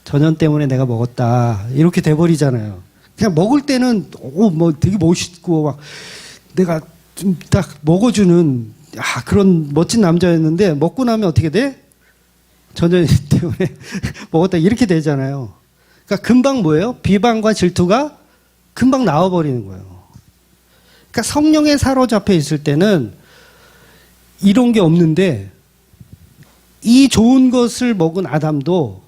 전염 때문에 내가 먹었다. 이렇게 돼버리잖아요. 그냥 먹을 때는 뭐 되게 멋있고 막 내가 좀 딱 먹어주는 그런 멋진 남자였는데 먹고 나면 어떻게 돼? 전염 때문에 먹었다 이렇게 되잖아요. 그러니까 금방 뭐예요? 비방과 질투가 금방 나와버리는 거예요. 그러니까 성령에 사로잡혀 있을 때는 이런 게 없는데 이 좋은 것을 먹은 아담도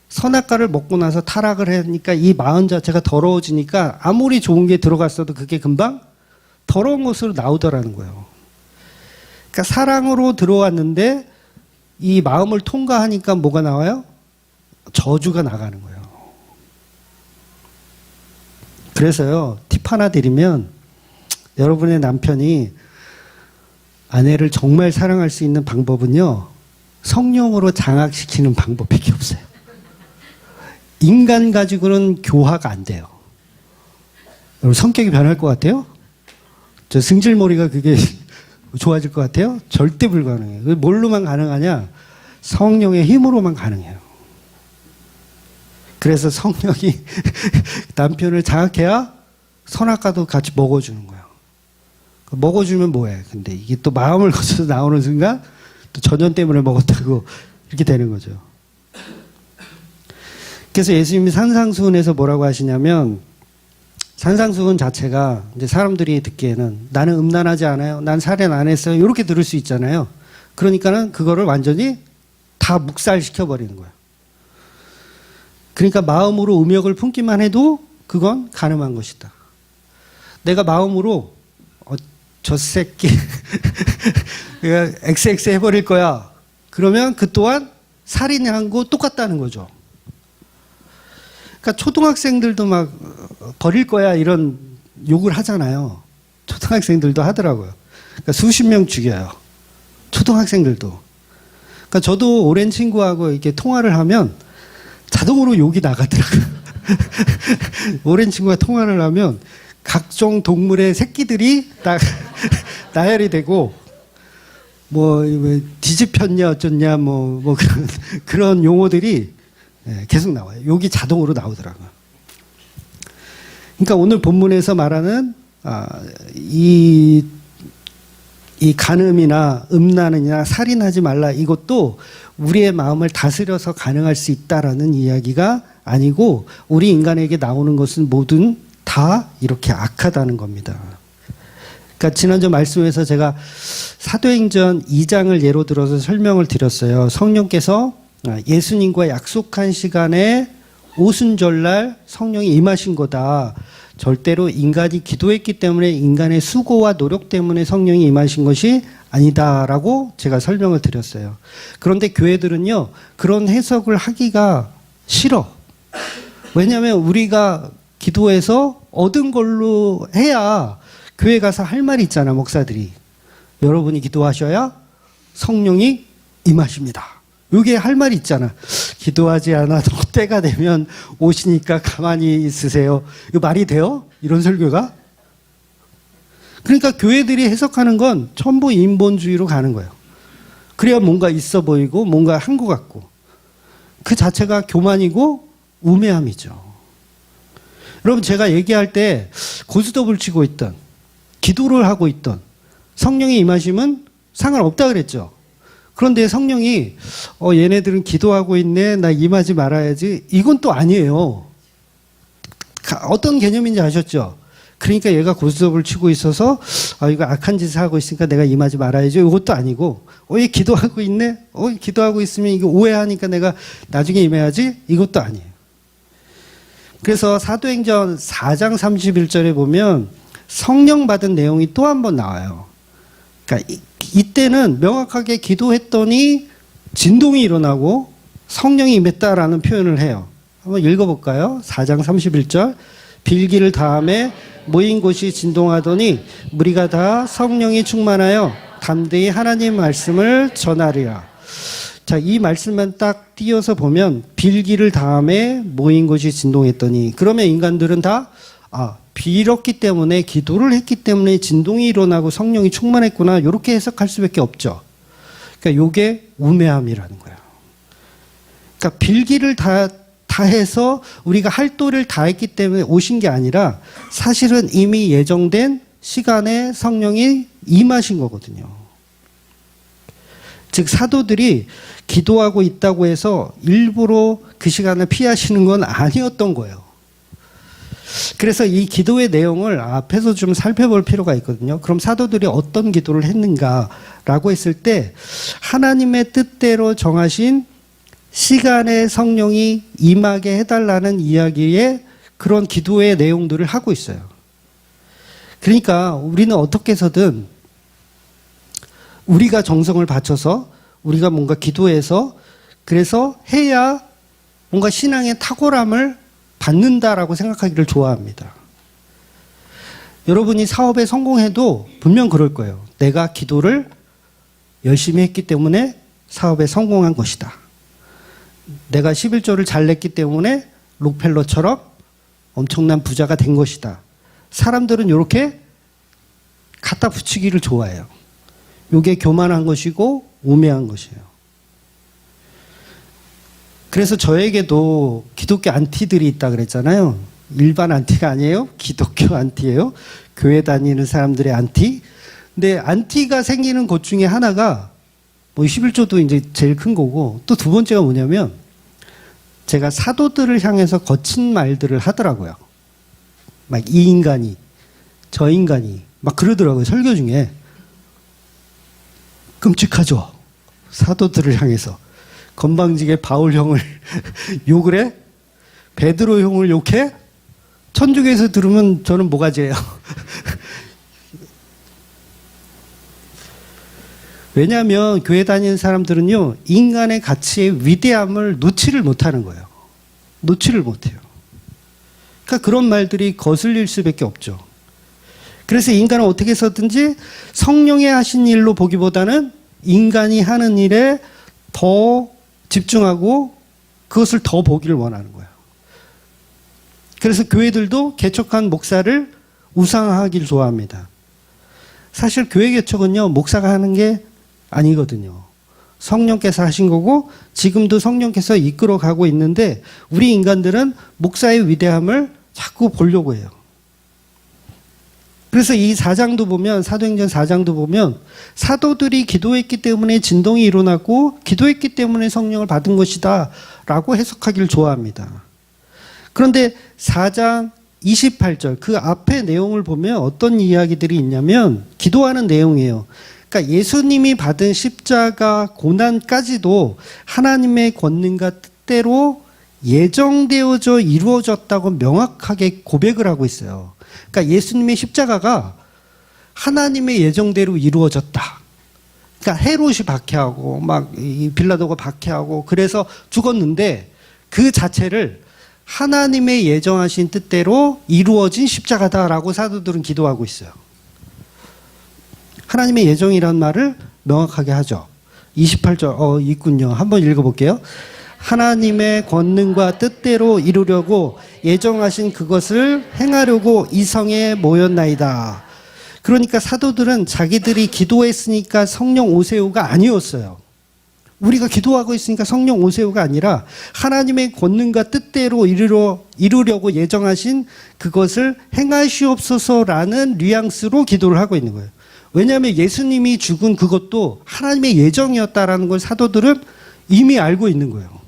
선악과를 먹고 나서 타락을 하니까 이 마음 자체가 더러워지니까 아무리 좋은 게 들어갔어도 그게 금방 더러운 것으로 나오더라는 거예요. 그러니까 사랑으로 들어왔는데 이 마음을 통과하니까 뭐가 나와요? 저주가 나가는 거예요. 그래서요, 팁 하나 드리면 여러분의 남편이 아내를 정말 사랑할 수 있는 방법은요, 성령으로 장악시키는 방법밖에 없어요. 인간 가지고는 교화가 안 돼요. 여러분 성격이 변할 것 같아요? 저 승질머리가 그게 좋아질 것 같아요? 절대 불가능해요. 뭘로만 가능하냐? 성령의 힘으로만 가능해요. 그래서 성령이 남편을 장악해야 선악과도 같이 먹어주는 거예요. 먹어주면 뭐해? 근데 이게 또 마음을 거쳐서 나오는 순간 또 전염 때문에 먹었다고 이렇게 되는 거죠. 그래서 예수님이 산상수훈에서 뭐라고 하시냐면, 산상수훈 자체가 이제 사람들이 듣기에는 나는 음란하지 않아요, 난 살인 안 했어요, 이렇게 들을 수 있잖아요. 그러니까는 그거를 완전히 다 묵살시켜 버리는 거예요. 그러니까 마음으로 음욕을 품기만 해도 그건 가늠한 것이다. 내가 마음으로 저 새끼 XX 해버릴 거야. 그러면 그 또한 살인한 거 똑같다는 거죠. 그러니까 초등학생들도 막 버릴 거야 이런 욕을 하잖아요. 초등학생들도 하더라고요. 그러니까 수십 명 죽여요. 초등학생들도. 그러니까 저도 오랜 친구하고 이렇게 통화를 하면 자동으로 욕이 나가더라고요. 오랜 친구가 통화를 하면 각종 동물의 새끼들이 나열이 되고, 뭐 뒤집혔냐 어쩌냐 뭐 그런 용어들이 계속 나와요. 욕이 자동으로 나오더라고요. 그러니까 오늘 본문에서 말하는 이 간음이나 음란이나 살인하지 말라, 이것도 우리의 마음을 다스려서 가능할 수 있다라는 이야기가 아니고, 우리 인간에게 나오는 것은 모든 다 이렇게 악하다는 겁니다. 그러니까 지난주 말씀에서 제가 사도행전 2장을 예로 들어서 설명을 드렸어요. 성령께서 예수님과 약속한 시간에 오순절날 성령이 임하신 거다. 절대로 인간이 기도했기 때문에, 인간의 수고와 노력 때문에 성령이 임하신 것이 아니다라고 제가 설명을 드렸어요. 그런데 교회들은요, 그런 해석을 하기가 싫어. 왜냐하면 우리가 기도해서 얻은 걸로 해야 교회 가서 할 말이 있잖아, 목사들이. 여러분이 기도하셔야 성령이 임하십니다. 이게 할 말이 있잖아. 기도하지 않아도 때가 되면 오시니까 가만히 있으세요. 이거 말이 돼요? 이런 설교가? 그러니까 교회들이 해석하는 건 전부 인본주의로 가는 거예요. 그래야 뭔가 있어 보이고 뭔가 한 것 같고, 그 자체가 교만이고 우매함이죠. 여러분, 제가 얘기할 때 고스톱을 치고 있던, 기도를 하고 있던, 성령이 임하시면 상관없다 그랬죠. 그런데 성령이 얘네들은 기도하고 있네, 나 임하지 말아야지, 이건 또 아니에요. 어떤 개념인지 아셨죠? 그러니까 얘가 고스톱을 치고 있어서 이거 악한 짓을 하고 있으니까 내가 임하지 말아야지, 이것도 아니고, 얘 기도하고 있네, 기도하고 있으면 이거 오해하니까 내가 나중에 임해야지, 이것도 아니에요. 그래서 사도행전 4장 31절에 보면 성령 받은 내용이 또 한 번 나와요. 그러니까 이때는 명확하게 기도했더니 진동이 일어나고 성령이 임했다라는 표현을 해요. 한번 읽어볼까요? 4장 31절. 빌기를 다음에 모인 곳이 진동하더니 무리가 다 성령이 충만하여 담대히 하나님 말씀을 전하리라. 자, 이 말씀만 딱 띄어서 보면 빌기를 다음에 모인 곳이 진동했더니, 그러면 인간들은 다 빌었기 때문에, 기도를 했기 때문에 진동이 일어나고 성령이 충만했구나, 이렇게 해석할 수밖에 없죠. 그러니까 이게 우매함이라는 거예요. 그러니까 빌기를 다 해서 우리가 할 도를 다 했기 때문에 오신 게 아니라 사실은 이미 예정된 시간에 성령이 임하신 거거든요. 즉 사도들이 기도하고 있다고 해서 일부러 그 시간을 피하시는 건 아니었던 거예요. 그래서 이 기도의 내용을 앞에서 좀 살펴볼 필요가 있거든요. 그럼 사도들이 어떤 기도를 했는가라고 했을 때, 하나님의 뜻대로 정하신 시간에 성령이 임하게 해달라는 이야기에 그런 기도의 내용들을 하고 있어요. 그러니까 우리는 어떻게 해서든 우리가 정성을 바쳐서 우리가 뭔가 기도해서 그래서 해야 뭔가 신앙의 탁월함을 받는다라고 생각하기를 좋아합니다. 여러분이 사업에 성공해도 분명 그럴 거예요. 내가 기도를 열심히 했기 때문에 사업에 성공한 것이다. 내가 11조를 잘 냈기 때문에 록펠러처럼 엄청난 부자가 된 것이다. 사람들은 이렇게 갖다 붙이기를 좋아해요. 이게 교만한 것이고 우매한 것이에요. 그래서 저에게도 기독교 안티들이 있다 그랬잖아요. 일반 안티가 아니에요. 기독교 안티예요. 교회 다니는 사람들의 안티. 근데 안티가 생기는 것 중에 하나가 뭐 11조도 이제 제일 큰 거고, 또 두 번째가 뭐냐면 제가 사도들을 향해서 거친 말들을 하더라고요. 막 이 인간이 저 인간이 막 그러더라고요. 설교 중에. 끔찍하죠. 사도들을 향해서 건방지게 바울 형을 욕을 해? 베드로 형을 욕해? 천주교에서 들으면 저는 모가지예요. 왜냐하면 교회 다니는 사람들은요, 인간의 가치의 위대함을 놓지를 못하는 거예요. 놓지를 못해요. 그러니까 그런 말들이 거슬릴 수밖에 없죠. 그래서 인간은 어떻게 해서든지 성령이 하신 일로 보기보다는 인간이 하는 일에 더 집중하고 그것을 더 보기를 원하는 거예요. 그래서 교회들도 개척한 목사를 우상화하기를 좋아합니다. 사실 교회 개척은요, 목사가 하는 게 아니거든요. 성령께서 하신 거고 지금도 성령께서 이끌어 가고 있는데, 우리 인간들은 목사의 위대함을 자꾸 보려고 해요. 그래서 이 4장도 보면, 사도행전 4장도 보면 사도들이 기도했기 때문에 진동이 일어났고 기도했기 때문에 성령을 받은 것이다 라고 해석하기를 좋아합니다. 그런데 4장 28절 그 앞에 내용을 보면 어떤 이야기들이 있냐면 기도하는 내용이에요. 그러니까 예수님이 받은 십자가 고난까지도 하나님의 권능과 뜻대로 예정되어져 이루어졌다고 명확하게 고백을 하고 있어요. 그러니까 예수님의 십자가가 하나님의 예정대로 이루어졌다. 그러니까 헤롯이 박해하고 막 빌라도가 박해하고 그래서 죽었는데 그 자체를 하나님의 예정하신 뜻대로 이루어진 십자가다라고 사도들은 기도하고 있어요. 하나님의 예정이라는 말을 명확하게 하죠. 28절 있군요. 한번 읽어볼게요. 하나님의 권능과 뜻대로 이루려고 예정하신 그것을 행하려고 이 성에 모였나이다. 그러니까 사도들은 자기들이 기도했으니까 성령 오세요가 아니었어요. 우리가 기도하고 있으니까 성령 오세요가 아니라 하나님의 권능과 뜻대로 이루려고 예정하신 그것을 행하시옵소서라는 뉘앙스로 기도를 하고 있는 거예요. 왜냐하면 예수님이 죽은 그것도 하나님의 예정이었다라는 걸 사도들은 이미 알고 있는 거예요.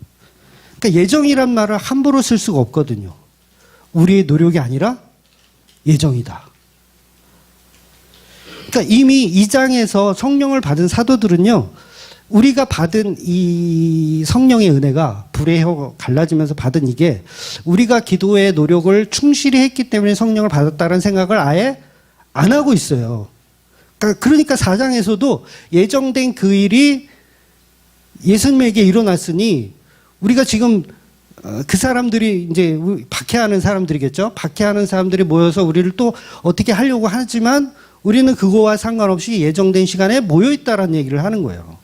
그러니까 예정이란 말을 함부로 쓸 수가 없거든요. 우리의 노력이 아니라 예정이다. 그러니까 이미 2장에서 성령을 받은 사도들은요, 우리가 받은 이 성령의 은혜가 불의 혀 갈라지면서 받은 이게 우리가 기도의 노력을 충실히 했기 때문에 성령을 받았다는 생각을 아예 안 하고 있어요. 그러니까 4장에서도 예정된 그 일이 예수님에게 일어났으니 우리가 지금 그 사람들이 이제 박해하는 사람들이겠죠. 박해하는 사람들이 모여서 우리를 또 어떻게 하려고 하지만 우리는 그거와 상관없이 예정된 시간에 모여 있다라는 얘기를 하는 거예요.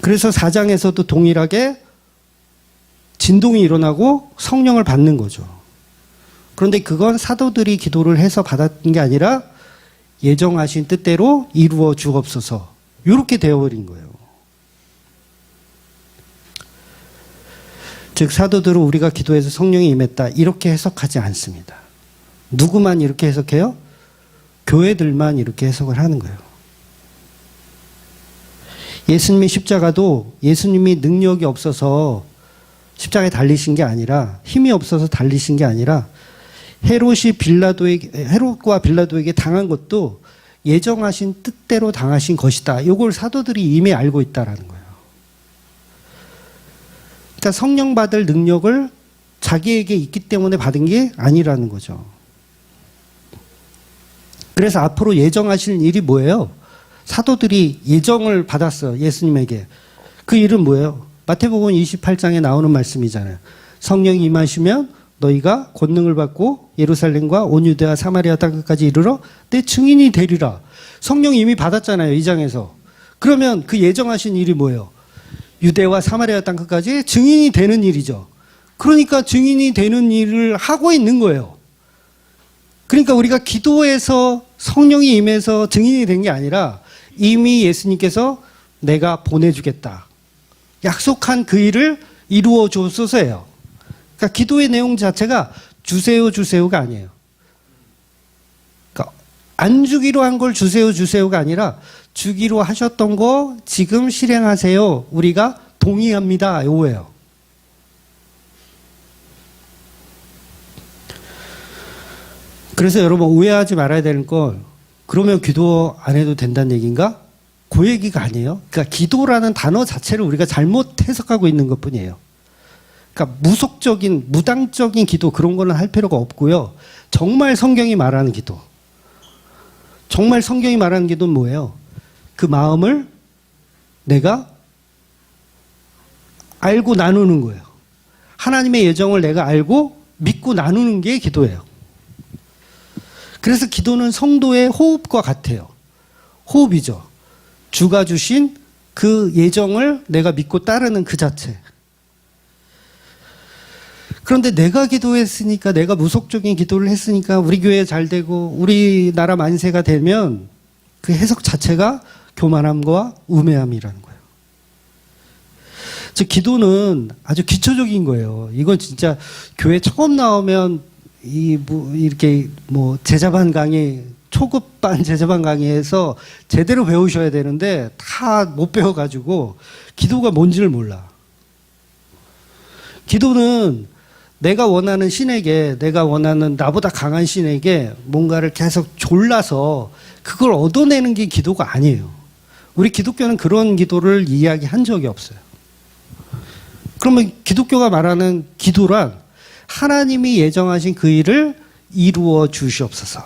그래서 4장에서도 동일하게 진동이 일어나고 성령을 받는 거죠. 그런데 그건 사도들이 기도를 해서 받았던 게 아니라 예정하신 뜻대로 이루어 주옵소서. 이렇게 되어버린 거예요. 즉 사도들은 우리가 기도해서 성령이 임했다 이렇게 해석하지 않습니다. 누구만 이렇게 해석해요? 교회들만 이렇게 해석을 하는 거예요. 예수님의 십자가도 예수님이 능력이 없어서 십자가에 달리신 게 아니라 힘이 없어서 달리신 게 아니라 헤롯과 빌라도에게 당한 것도 예정하신 뜻대로 당하신 것이다. 이걸 사도들이 이미 알고 있다라는 거예요. 그러니까 성령 받을 능력을 자기에게 있기 때문에 받은 게 아니라는 거죠. 그래서 앞으로 예정하실 일이 뭐예요? 사도들이 예정을 받았어요. 예수님에게. 그 일은 뭐예요? 마태복음 28장에 나오는 말씀이잖아요. 성령이 임하시면 너희가 권능을 받고 예루살렘과 온 유대와 사마리아 땅끝까지 이르러 내 증인이 되리라. 성령이 이미 받았잖아요. 이 장에서. 그러면 그 예정하신 일이 뭐예요? 유대와 사마리아 땅끝까지 증인이 되는 일이죠. 그러니까 증인이 되는 일을 하고 있는 거예요. 그러니까 우리가 기도해서 성령이 임해서 증인이 된 게 아니라 이미 예수님께서 내가 보내주겠다. 약속한 그 일을 이루어 주소서예요. 그러니까 기도의 내용 자체가 주세요 주세요가 아니에요. 그러니까 안 주기로 한 걸 주세요 주세요가 아니라 주기로 하셨던 거 지금 실행하세요. 우리가 동의합니다. 요거예요. 그래서 여러분 오해하지 말아야 되는 건 그러면 기도 안 해도 된다는 얘기인가? 그 얘기가 아니에요. 그러니까 기도라는 단어 자체를 우리가 잘못 해석하고 있는 것뿐이에요. 그러니까 무속적인 무당적인 기도 그런 거는 할 필요가 없고요. 정말 성경이 말하는 기도. 정말 성경이 말하는 기도는 뭐예요? 그 마음을 내가 알고 나누는 거예요. 하나님의 예정을 내가 알고 믿고 나누는 게 기도예요. 그래서 기도는 성도의 호흡과 같아요. 호흡이죠. 주가 주신 그 예정을 내가 믿고 따르는 그 자체. 그런데 내가 기도했으니까, 내가 무속적인 기도를 했으니까 우리 교회 잘 되고 우리나라 만세가 되면 그 해석 자체가 교만함과 우매함이라는 거예요. 즉 기도는 아주 기초적인 거예요. 이건 진짜 교회 처음 나오면 이렇게 제자반 강의, 초급반 제자반 강의에서 제대로 배우셔야 되는데 다 못 배워가지고 기도가 뭔지를 몰라. 기도는 내가 원하는 신에게, 내가 원하는 나보다 강한 신에게 뭔가를 계속 졸라서 그걸 얻어내는 게 기도가 아니에요. 우리 기독교는 그런 기도를 이야기한 적이 없어요. 그러면 기독교가 말하는 기도란 하나님이 예정하신 그 일을 이루어 주시옵소서.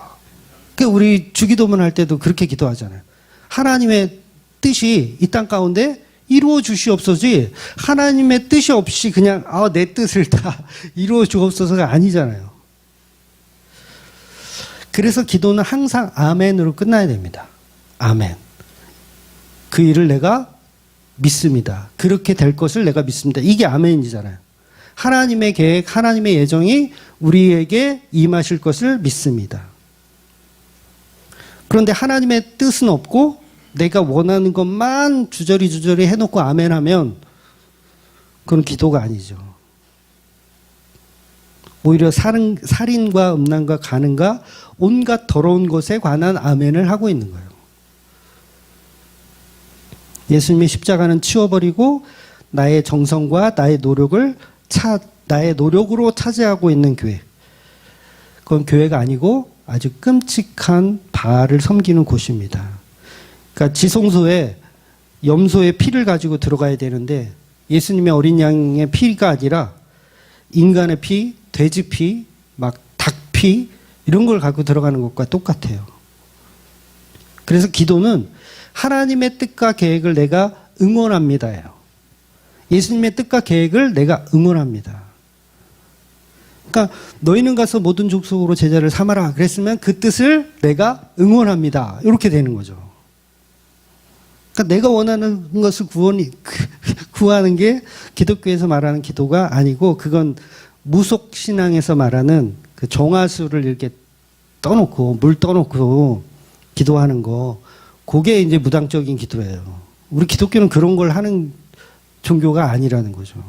그러니까 우리 주기도문 할 때도 그렇게 기도하잖아요. 하나님의 뜻이 이 땅 가운데 이루어 주시옵소서지 하나님의 뜻이 없이 그냥 내 뜻을 다 이루어 주옵소서가 아니잖아요. 그래서 기도는 항상 아멘으로 끝나야 됩니다. 아멘. 그 일을 내가 믿습니다. 그렇게 될 것을 내가 믿습니다. 이게 아멘이잖아요. 하나님의 계획, 하나님의 예정이 우리에게 임하실 것을 믿습니다. 그런데 하나님의 뜻은 없고 내가 원하는 것만 주저리 해놓고 아멘하면 그건 기도가 아니죠. 오히려 살인과 음란과 간음과 온갖 더러운 것에 관한 아멘을 하고 있는 거예요. 예수님의 십자가는 치워버리고 나의 정성과 나의 노력으로 차지하고 있는 교회. 그건 교회가 아니고 아주 끔찍한 바알을 섬기는 곳입니다. 그러니까 지성소에 염소의 피를 가지고 들어가야 되는데 예수님의 어린 양의 피가 아니라 인간의 피, 돼지 피, 막 닭 피, 이런 걸 갖고 들어가는 것과 똑같아요. 그래서 기도는 하나님의 뜻과 계획을 내가 응원합니다예요. 예수님의 뜻과 계획을 내가 응원합니다. 그러니까 너희는 가서 모든 족속으로 제자를 삼아라 그랬으면 그 뜻을 내가 응원합니다. 이렇게 되는 거죠. 그러니까 내가 원하는 것을 구하는 게 기독교에서 말하는 기도가 아니고 그건 무속신앙에서 말하는 그 정화수를 이렇게 떠놓고 물 떠놓고 기도하는 거, 그게 이제 무당적인 기도예요. 우리 기독교는 그런 걸 하는 종교가 아니라는 거죠.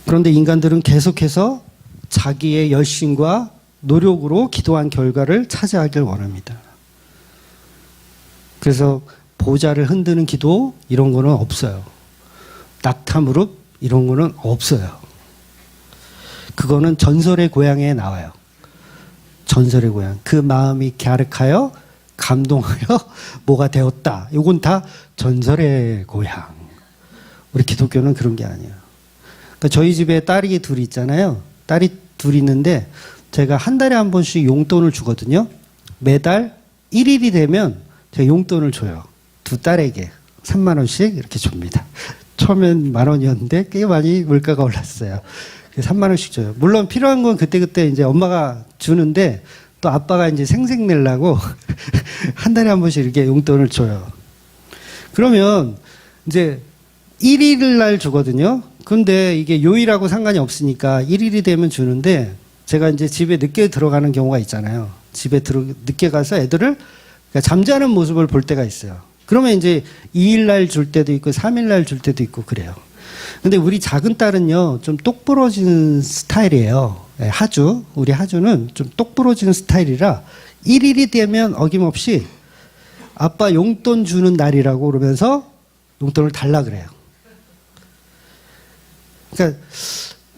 그런데 인간들은 계속해서 자기의 열심과 노력으로 기도한 결과를 차지하길 원합니다. 그래서 보좌를 흔드는 기도 이런 거는 없어요. 낙타 무릎 이런 거는 없어요. 그거는 전설의 고향에 나와요. 전설의 고향. 그 마음이 갸륵하여 감동하여 뭐가 되었다. 이건 다 전설의 고향. 우리 기독교는 그런 게 아니에요. 그러니까 저희 집에 딸이 둘이 있잖아요. 딸이 둘이 있는데 제가 한 달에 한 번씩 용돈을 주거든요. 매달 1일이 되면 제가 용돈을 줘요. 두 딸에게 3만 원씩 이렇게 줍니다. 처음엔 10,000원이었는데 꽤 많이 물가가 올랐어요. 3만 원씩 줘요. 물론 필요한 건 그때그때 이제 엄마가 주는데 또 아빠가 이제 생색내려고 한 달에 한 번씩 이렇게 용돈을 줘요. 그러면 이제 1일 날 주거든요. 근데 이게 요일하고 상관이 없으니까 1일이 되면 주는데 제가 이제 집에 늦게 들어가는 경우가 있잖아요. 집에 늦게 가서 애들을 그러니까 잠자는 모습을 볼 때가 있어요. 그러면 이제 2일 날 줄 때도 있고 3일 날 줄 때도 있고 그래요. 근데 우리 작은 딸은요, 좀 똑부러지는 스타일이에요. 하주, 우리 하주는 좀 똑부러지는 스타일이라 1일이 되면 어김없이 아빠 용돈 주는 날이라고 그러면서 용돈을 달라 그래요. 그러니까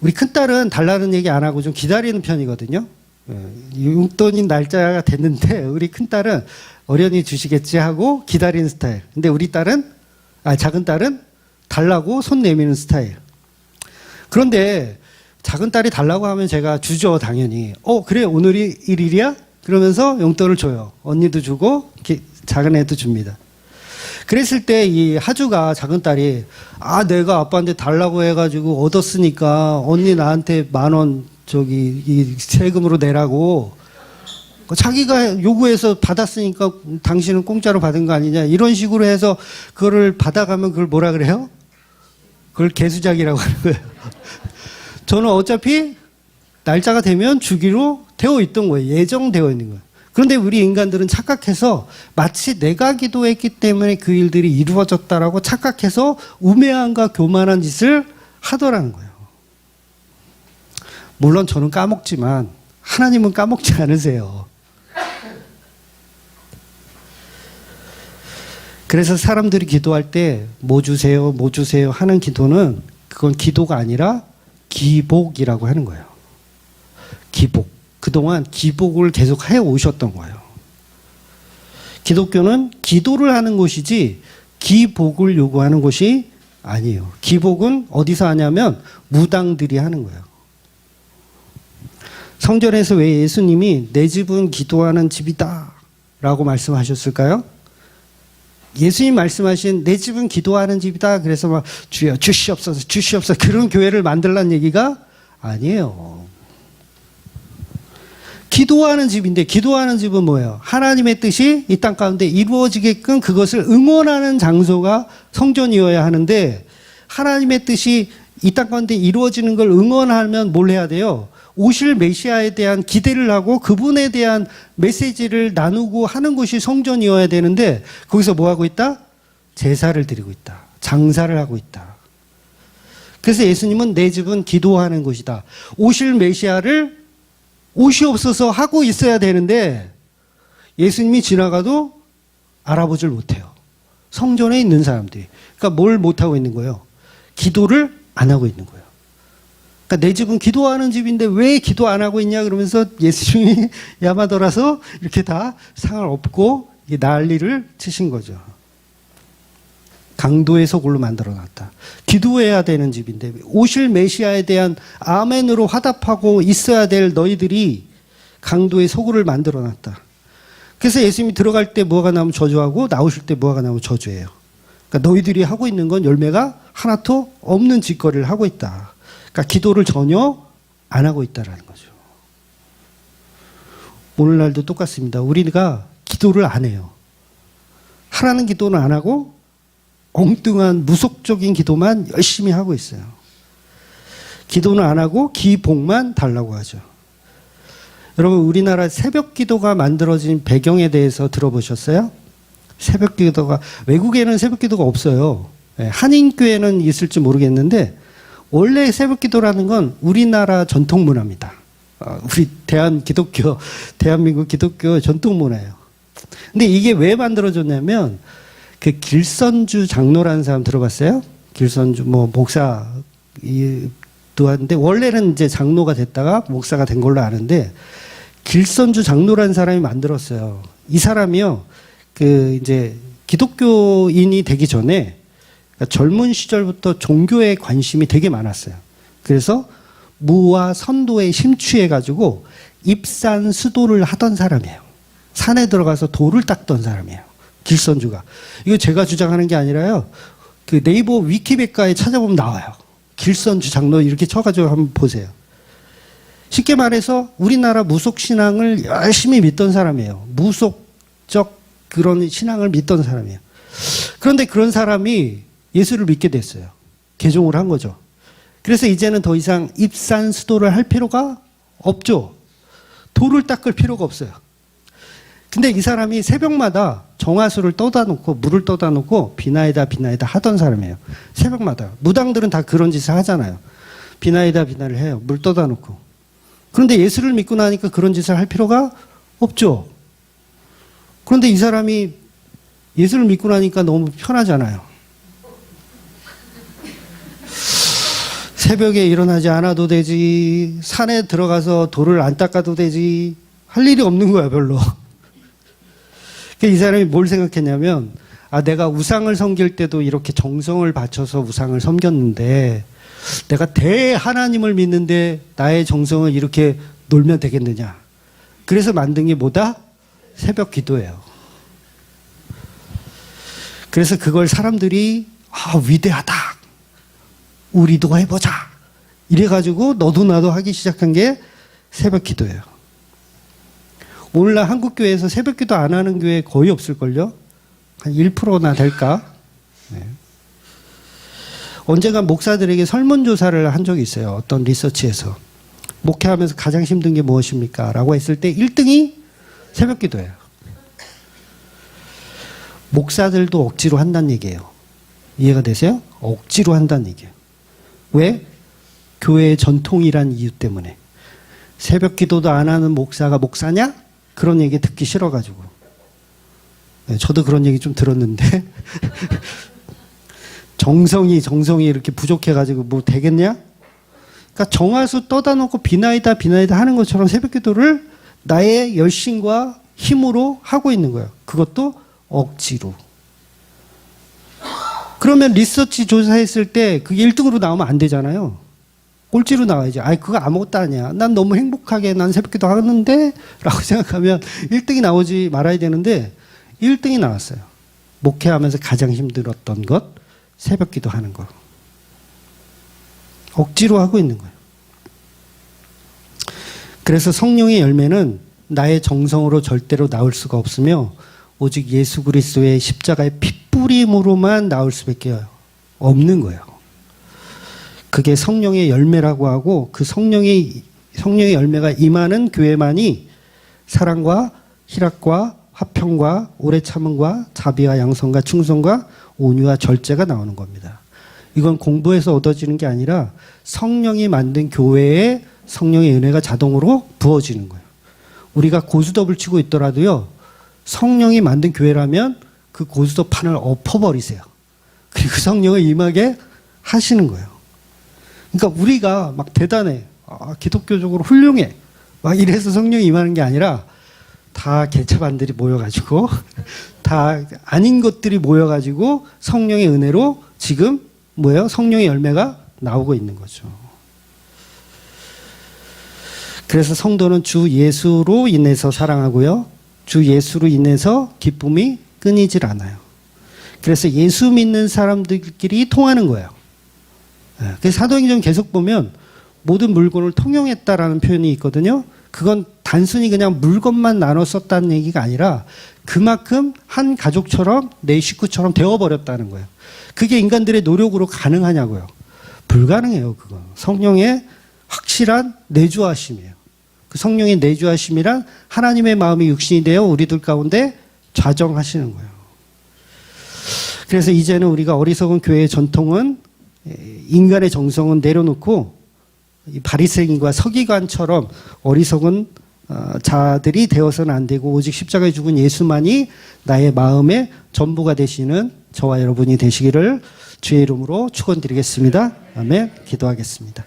우리 큰딸은 달라는 얘기 안 하고 좀 기다리는 편이거든요. 용돈이 날짜가 됐는데 우리 큰딸은 어련히 주시겠지 하고 기다리는 스타일. 근데 우리 딸은, 작은 딸은 달라고 손 내미는 스타일. 그런데 작은 딸이 달라고 하면 제가 주죠, 당연히. 그래, 오늘이 1일이야? 그러면서 용돈을 줘요. 언니도 주고, 작은 애도 줍니다. 그랬을 때 이 하주가 작은 딸이, 내가 아빠한테 달라고 해가지고 얻었으니까 언니 나한테 10,000원 이 세금으로 내라고. 자기가 요구해서 받았으니까 당신은 공짜로 받은 거 아니냐. 이런 식으로 해서 그거를 받아가면 그걸 뭐라 그래요? 그걸 개수작이라고 하는 거예요. 저는 어차피 날짜가 되면 주기로 되어 있던 거예요. 예정되어 있는 거예요. 그런데 우리 인간들은 착각해서 마치 내가 기도했기 때문에 그 일들이 이루어졌다라고 착각해서 우매함과 교만한 짓을 하더라는 거예요. 물론 저는 까먹지만 하나님은 까먹지 않으세요. 그래서 사람들이 기도할 때 뭐 주세요, 뭐 주세요 하는 기도는 그건 기도가 아니라 기복이라고 하는 거예요. 기복. 그동안 기복을 계속 해 오셨던 거예요. 기독교는 기도를 하는 곳이지 기복을 요구하는 곳이 아니에요. 기복은 어디서 하냐면 무당들이 하는 거예요. 성전에서 왜 예수님이 내 집은 기도하는 집이다 라고 말씀하셨을까요? 예수님 말씀하신 내 집은 기도하는 집이다. 그래서 막 주여 주시옵소서 주시옵소서 그런 교회를 만들라는 얘기가 아니에요. 기도하는 집인데 기도하는 집은 뭐예요? 하나님의 뜻이 이 땅 가운데 이루어지게끔 그것을 응원하는 장소가 성전이어야 하는데 하나님의 뜻이 이 땅 가운데 이루어지는 걸 응원하면 뭘 해야 돼요? 오실 메시아에 대한 기대를 하고 그분에 대한 메시지를 나누고 하는 것이 성전이어야 되는데 거기서 뭐 하고 있다? 제사를 드리고 있다. 장사를 하고 있다. 그래서 예수님은 내 집은 기도하는 곳이다. 오실 메시아를 오시옵소서 하고 있어야 되는데 예수님이 지나가도 알아보질 못해요. 성전에 있는 사람들이. 그러니까 뭘 못하고 있는 거예요? 기도를 안 하고 있는 거예요. 그러니까 내 집은 기도하는 집인데 왜 기도 안 하고 있냐 그러면서 예수님이 야마더라서 이렇게 다 상을 엎고 난리를 치신 거죠. 강도의 소굴로 만들어놨다. 기도해야 되는 집인데 오실 메시아에 대한 아멘으로 화답하고 있어야 될 너희들이 강도의 소굴을 만들어놨다. 그래서 예수님이 들어갈 때 무화과 나무 저주하고 나오실 때 무화과 나무 저주예요. 그러니까 너희들이 하고 있는 건 열매가 하나도 없는 짓거리를 하고 있다. 그러니까 기도를 전혀 안 하고 있다라는 거죠. 오늘날도 똑같습니다. 우리가 기도를 안 해요. 하라는 기도는 안 하고 엉뚱한 무속적인 기도만 열심히 하고 있어요. 기도는 안 하고 기복만 달라고 하죠. 여러분, 우리나라 새벽 기도가 만들어진 배경에 대해서 들어보셨어요? 새벽 기도가, 외국에는 새벽 기도가 없어요. 한인교회는 있을지 모르겠는데 원래 새벽 기도라는 건 우리나라 전통 문화입니다. 우리 대한민국 기독교 전통 문화예요. 근데 이게 왜 만들어졌냐면 그 길선주 장로라는 사람 들어봤어요? 길선주 목사도 하는데 원래는 이제 장로가 됐다가 목사가 된 걸로 아는데 길선주 장로라는 사람이 만들었어요. 이 사람이요, 이제 기독교인이 되기 전에 그러니까 젊은 시절부터 종교에 관심이 되게 많았어요. 그래서 무와 선도에 심취해가지고 입산 수도를 하던 사람이에요. 산에 들어가서 돌을 닦던 사람이에요. 길선주가. 이거 제가 주장하는 게 아니라요. 그 네이버 위키백과에 찾아보면 나와요. 길선주 장로 이렇게 쳐가지고 한번 보세요. 쉽게 말해서 우리나라 무속신앙을 열심히 믿던 사람이에요. 무속적 그런 신앙을 믿던 사람이에요. 그런데 그런 사람이 예수를 믿게 됐어요. 개종을 한 거죠. 그래서 이제는 더 이상 입산 수도를 할 필요가 없죠. 돌을 닦을 필요가 없어요. 근데 이 사람이 새벽마다 정화수를 떠다 놓고 물을 떠다 놓고 비나이다 하던 사람이에요. 새벽마다. 무당들은 다 그런 짓을 하잖아요. 비나이다를 해요. 물 떠다 놓고. 그런데 예수를 믿고 나니까 그런 짓을 할 필요가 없죠. 그런데 이 사람이 예수를 믿고 나니까 너무 편하잖아요. 새벽에 일어나지 않아도 되지, 산에 들어가서 돌을 안 닦아도 되지, 할 일이 없는 거야, 별로. 이 사람이 뭘 생각했냐면, 내가 우상을 섬길 때도 이렇게 정성을 바쳐서 우상을 섬겼는데, 내가 대하나님을 믿는데 나의 정성을 이렇게 놀면 되겠느냐. 그래서 만든 게 뭐다? 새벽 기도예요. 그래서 그걸 사람들이, 위대하다. 우리도 해보자. 이래가지고 너도 나도 하기 시작한 게 새벽 기도예요. 오늘날 한국교회에서 새벽 기도 안 하는 교회 거의 없을걸요? 한 1%나 될까? 네. 언젠가 목사들에게 설문조사를 한 적이 있어요. 어떤 리서치에서. 목회하면서 가장 힘든 게 무엇입니까? 라고 했을 때 1등이 새벽 기도예요. 목사들도 억지로 한다는 얘기예요. 이해가 되세요? 억지로 한다는 얘기예요. 왜? 교회의 전통이란 이유 때문에. 새벽 기도도 안 하는 목사가 목사냐? 그런 얘기 듣기 싫어가지고. 네, 저도 그런 얘기 좀 들었는데 정성이 이렇게 부족해가지고 뭐 되겠냐? 그러니까 정화수 떠다 놓고 비나이다 하는 것처럼 새벽 기도를 나의 열심과 힘으로 하고 있는 거예요. 그것도 억지로. 그러면 리서치 조사했을 때 그게 1등으로 나오면 안 되잖아요. 꼴찌로 나와야지. 그거 아무것도 아니야. 난 너무 행복하게 난 새벽 기도 하는데 라고 생각하면 1등이 나오지 말아야 되는데 1등이 나왔어요. 목회하면서 가장 힘들었던 것, 새벽 기도 하는 거. 억지로 하고 있는 거예요. 그래서 성령의 열매는 나의 정성으로 절대로 나올 수가 없으며 오직 예수 그리스도의 십자가의 핏부림으로만 나올 수밖에 없는 거예요. 그게 성령의 열매라고 하고 그 성령의 열매가 임하는 교회만이 사랑과 희락과 화평과 오래 참음과 자비와 양선과 충성과 온유와 절제가 나오는 겁니다. 이건 공부해서 얻어지는 게 아니라 성령이 만든 교회에 성령의 은혜가 자동으로 부어지는 거예요. 우리가 고스톱을 치고 있더라도요, 성령이 만든 교회라면 그 고스톱 판을 엎어버리세요. 그리고 성령을 임하게 하시는 거예요. 그러니까 우리가 막 대단해, 기독교적으로 훌륭해, 막 이래서 성령이 임하는 게 아니라 다 개차반들이 모여가지고 다 아닌 것들이 모여가지고 성령의 은혜로 지금 뭐예요? 성령의 열매가 나오고 있는 거죠. 그래서 성도는 주 예수로 인해서 사랑하고요. 주 예수로 인해서 기쁨이 끊이질 않아요. 그래서 예수 믿는 사람들끼리 통하는 거예요. 그래서 사도행전 계속 보면 모든 물건을 통용했다라는 표현이 있거든요. 그건 단순히 그냥 물건만 나눠 썼다는 얘기가 아니라 그만큼 한 가족처럼 내 식구처럼 되어버렸다는 거예요. 그게 인간들의 노력으로 가능하냐고요. 불가능해요. 그건 성령의 확실한 내주하심이에요. 그 성령의 내주하심이란 하나님의 마음이 육신이 되어 우리들 가운데 좌정하시는 거예요. 그래서 이제는 우리가 어리석은 교회의 전통은 인간의 정성은 내려놓고 바리새인과 서기관처럼 어리석은 자들이 되어서는 안 되고 오직 십자가에 죽은 예수만이 나의 마음의 전부가 되시는 저와 여러분이 되시기를 주의 이름으로 축원드리겠습니다. 아멘. 기도하겠습니다.